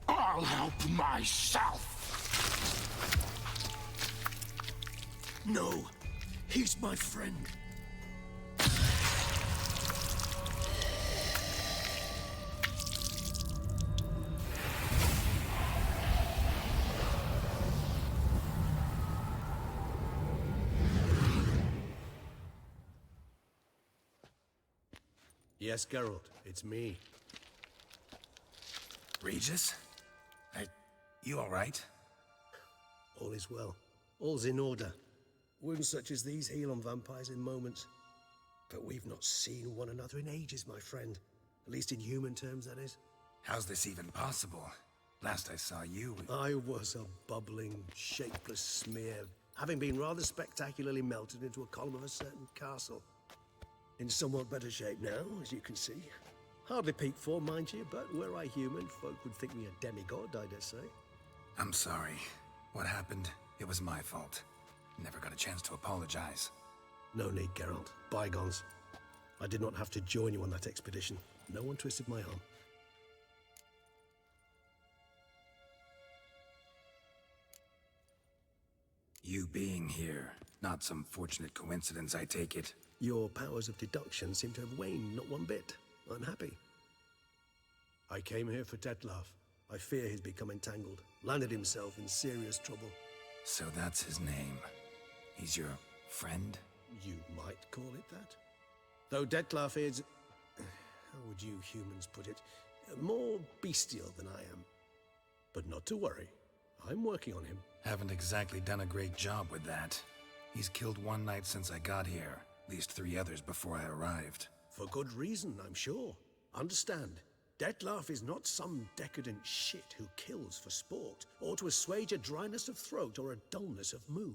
I'll help myself! No, he's my friend. Yes, Geralt, it's me. Regis? You alright? All is well. All's in order. Wounds such as these heal on vampires in moments. But we've not seen one another in ages, my friend. At least in human terms, that is. How's this even possible? Last I saw you... I was a bubbling, shapeless smear, having been rather spectacularly melted into a column of a certain castle. In somewhat better shape now, as you can see. Hardly peak form, mind you, but were I human, folk would think me a demigod, I dare say. I'm sorry. What happened, it was my fault. Never got a chance to apologize. No need, Geralt. Bygones. I did not have to join you on that expedition. No one twisted my arm. You being here, not some fortunate coincidence, I take it. Your powers of deduction seem to have waned not one bit. I'm happy. I came here for Detlef. I fear he's become entangled, landed himself in serious trouble. So that's his name. He's your friend? You might call it that. Though Detlef is... how would you humans put it? More bestial than I am. But not to worry. I'm working on him. Haven't exactly done a great job with that. He's killed one knight since I got here. At least 3 others before I arrived. For good reason, I'm sure. Understand, Dettlaff is not some decadent shit who kills for sport, or to assuage a dryness of throat or a dullness of mood.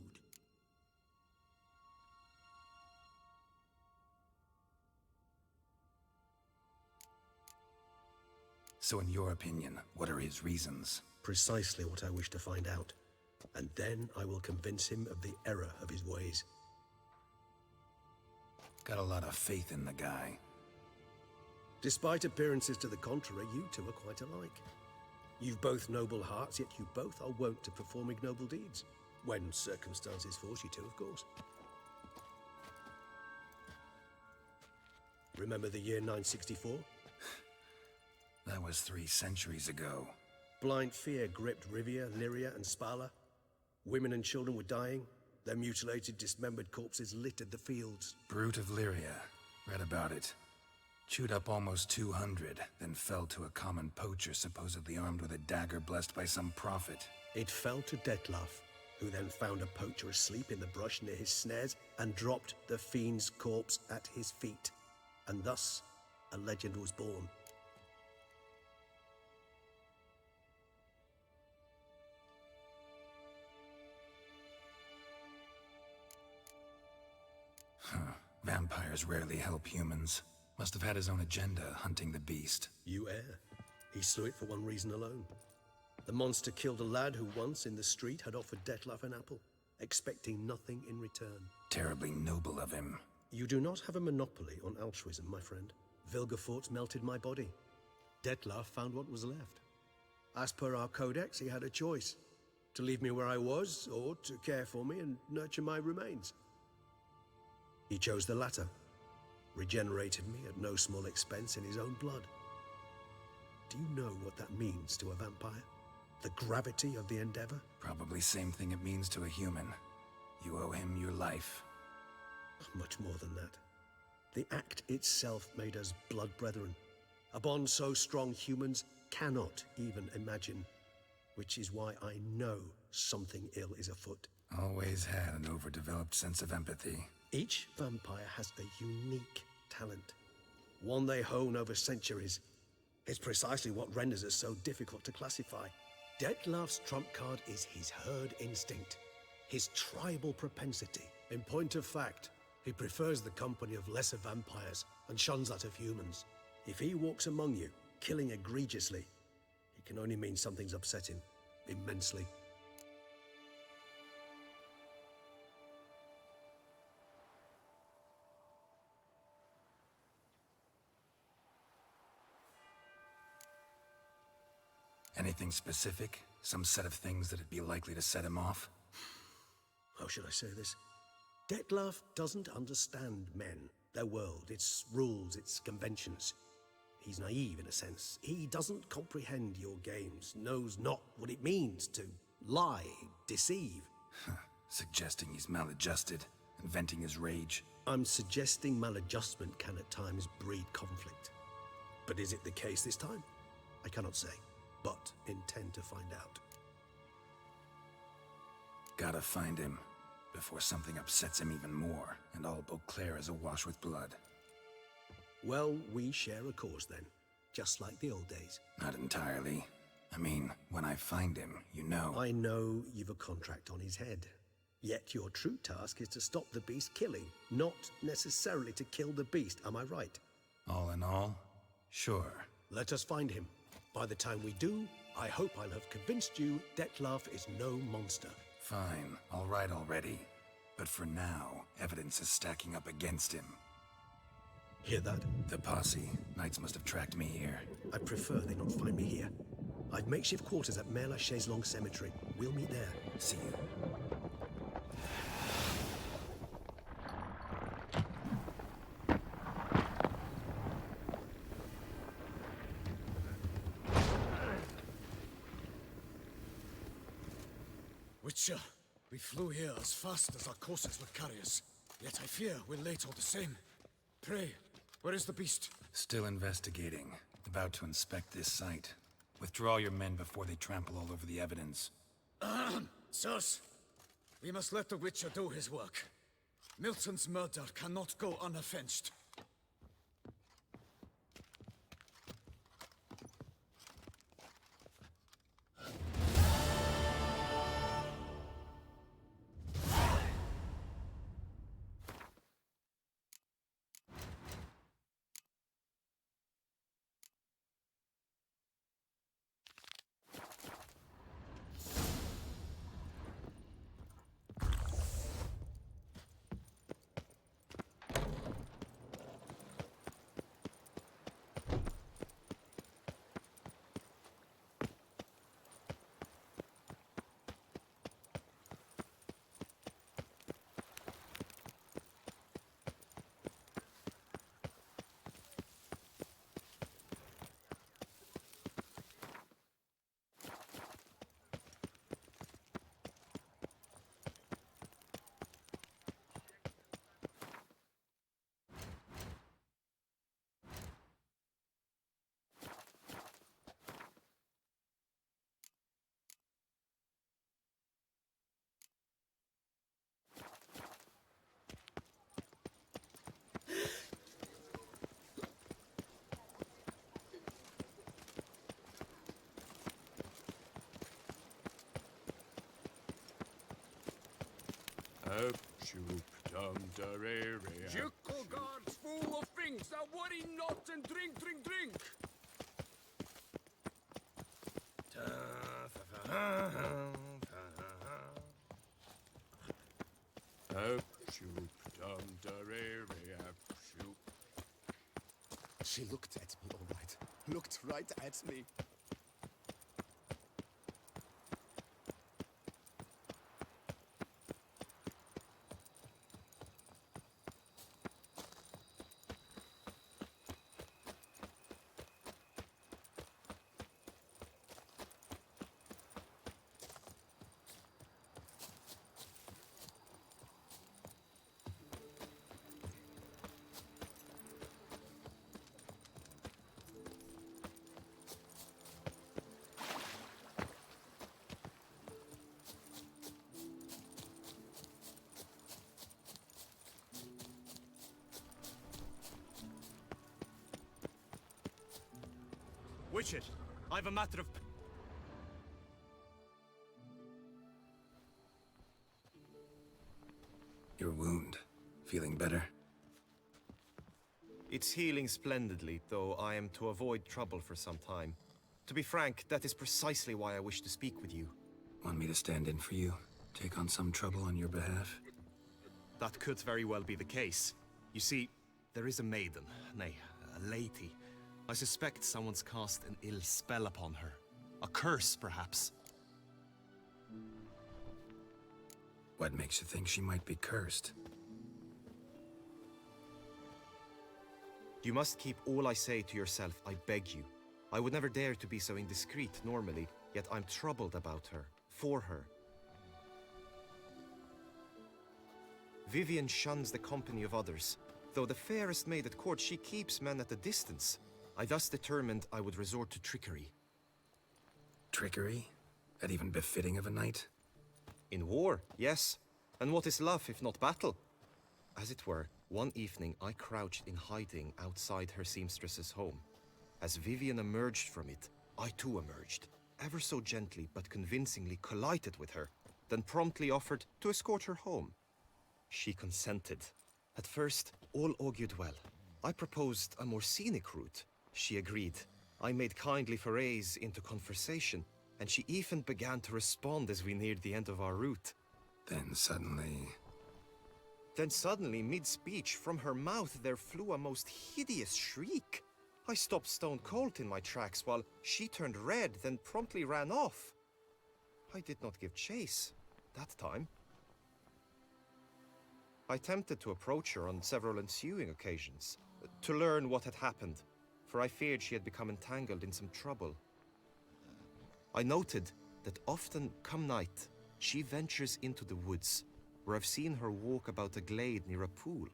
So in your opinion, what are his reasons? Precisely what I wish to find out. And then I will convince him of the error of his ways. Got a lot of faith in the guy. Despite appearances to the contrary, you two are quite alike. You've both noble hearts, yet you both are wont to perform ignoble deeds. When circumstances force you to, of course. Remember the year 964? That was 3 centuries ago. Blind fear gripped Rivia, Lyria, and Spala. Women and children were dying. Their mutilated, dismembered corpses littered the fields. Brute of Lyria. Read about it. Chewed up almost 200, then fell to a common poacher supposedly armed with a dagger blessed by some prophet. It fell to Dettlaff, who then found a poacher asleep in the brush near his snares and dropped the fiend's corpse at his feet. And thus, a legend was born. Vampires rarely help humans. Must have had his own agenda, hunting the beast. You err. He slew it for one reason alone. The monster killed a lad who once, in the street, had offered Dettlaff an apple, expecting nothing in return. Terribly noble of him. You do not have a monopoly on altruism, my friend. Vilgefortz melted my body. Dettlaff found what was left. As per our codex, he had a choice. To leave me where I was, or to care for me and nurture my remains. He chose the latter. Regenerated me at no small expense in his own blood. Do you know what that means to a vampire? The gravity of the endeavor? Probably same thing it means to a human. You owe him your life. Much more than that. The act itself made us blood brethren. A bond so strong humans cannot even imagine. Which is why I know something ill is afoot. Always had an overdeveloped sense of empathy. Each vampire has a unique talent. One they hone over centuries. It's precisely what renders it so difficult to classify. Dettlaff's trump card is his herd instinct. His tribal propensity. In point of fact, he prefers the company of lesser vampires and shuns that of humans. If he walks among you, killing egregiously, it can only mean something's upset him immensely. Anything specific? Some set of things that'd be likely to set him off? How should I say this? Dettlaff doesn't understand men, their world, its rules, its conventions. He's naive in a sense. He doesn't comprehend your games, knows not what it means to lie, deceive. Suggesting he's maladjusted and venting his rage. I'm suggesting maladjustment can at times breed conflict. But is it the case this time? I cannot say, but intend to find out. Gotta find him before something upsets him even more, and all Beauclair is awash with blood. Well, we share a cause then, just like the old days. Not entirely. I mean, when I find him, you know. I know you've a contract on his head. Yet your true task is to stop the beast killing, not necessarily to kill the beast, am I right? All in all, sure. Let us find him. By the time we do, I hope I'll have convinced you Dettlaff is no monster. Fine, all right already. But for now, evidence is stacking up against him. Hear that? The posse. Knights must have tracked me here. I prefer they not find me here. I've makeshift quarters at Mère Lachaise-Longue Cemetery. We'll meet there. See you. Witcher, we flew here as fast as our courses would carry us. Yet I fear we're late all the same. Pray, where is the beast? Still investigating. About to inspect this site. Withdraw your men before they trample all over the evidence. Sirs, we must let the Witcher do his work. Milton's murder cannot go unavenged. Up, shoop, dum, darere. Jickle guards full of things, thou worry not and drink, drink, drink. Up, shoop, dum, darere, up, shoop. She looked at me, all right. Looked right at me. Witcher, I've a matter of... Your wound. Feeling better? It's healing splendidly, though I am to avoid trouble for some time. To be frank, that is precisely why I wish to speak with you. Want me to stand in for you? Take on some trouble on your behalf? That could very well be the case. You see, there is a maiden, nay, a lady. I suspect someone's cast an ill spell upon her. A curse, perhaps. What makes you think she might be cursed? You must keep all I say to yourself, I beg you. I would never dare to be so indiscreet normally, yet I'm troubled about her, for her. Vivian shuns the company of others. Though the fairest maid at court, she keeps men at a distance. I thus determined I would resort to trickery. Trickery? That even befitting of a knight? In war, yes. And what is love if not battle? As it were, one evening I crouched in hiding outside her seamstress's home. As Vivian emerged from it, I too emerged, ever so gently but convincingly collided with her, then promptly offered to escort her home. She consented. At first, all augured well. I proposed a more scenic route. She agreed. I made kindly forays into conversation, and she even began to respond as we neared the end of our route. Then suddenly, mid-speech, from her mouth there flew a most hideous shriek. I stopped stone cold in my tracks while she turned red, then promptly ran off. I did not give chase, that time. I attempted to approach her on several ensuing occasions, to learn what had happened, for I feared she had become entangled in some trouble. I noted that often, come night, she ventures into the woods, where I've seen her walk about a glade near a pool.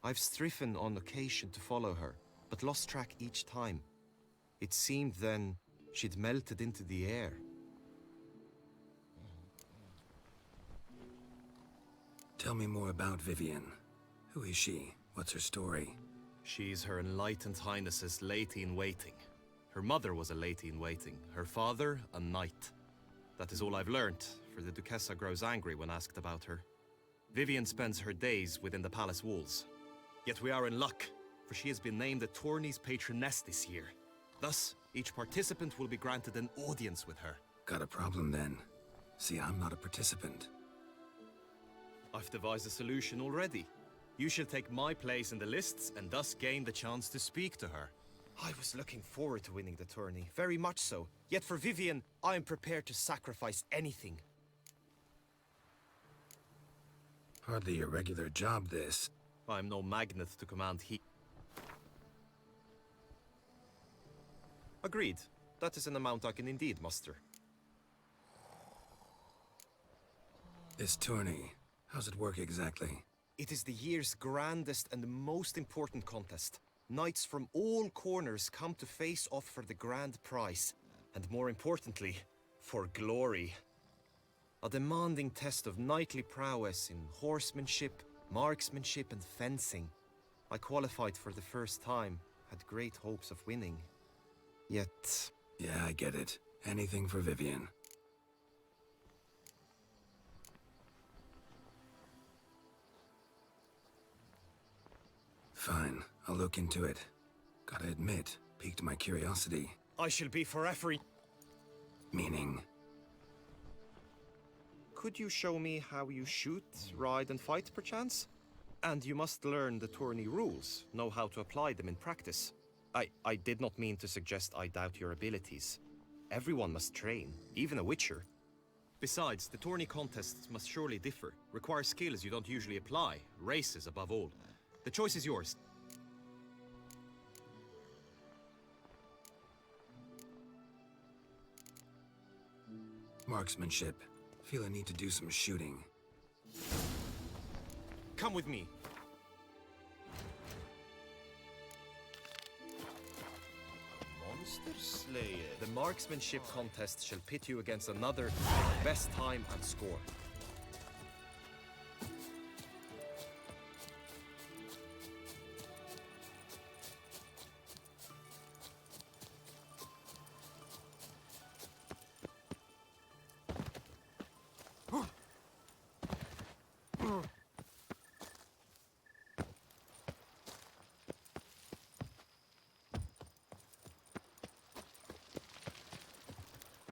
I've striven on occasion to follow her, but lost track each time. It seemed then she'd melted into the air. tell me more about Vivian. Who is she? What's her story? She's Her Enlightened Highness's lady-in-waiting. Her mother was a lady-in-waiting, her father a knight. That is all I've learnt, for the Duchessa grows angry when asked about her. Vivian spends her days within the palace walls. Yet we are in luck, for she has been named the tourney's patroness this year. Thus, each participant will be granted an audience with her. Got a problem then. See, I'm not a participant. I've devised a solution already. You shall take my place in the lists and thus gain the chance to speak to her. I was looking forward to winning the tourney, very much so. Yet for Vivian, I am prepared to sacrifice anything. Hardly a regular job, this. I'm no magnet to command heat. Agreed. That is an amount I can indeed muster. This tourney, how's it work exactly? It is the year's grandest and most important contest. Knights from all corners come to face off for the grand prize. And more importantly, for glory. A demanding test of knightly prowess in horsemanship, marksmanship and fencing. I qualified for the first time, had great hopes of winning. Yet... Yeah, I get it. Anything for Vivian. Fine, I'll look into it. Gotta admit, piqued my curiosity. I shall be forever. Meaning? Could you show me how you shoot, ride, and fight, perchance? And you must learn the tourney rules, know how to apply them in practice. I did not mean to suggest I doubt your abilities. Everyone must train, even a witcher. Besides, the tourney contests must surely differ, require skills you don't usually apply, races above all. The choice is yours. Marksmanship. Feel I need to do some shooting. Come with me. Monster Slayer. The marksmanship contest shall pit you against another, best time and score.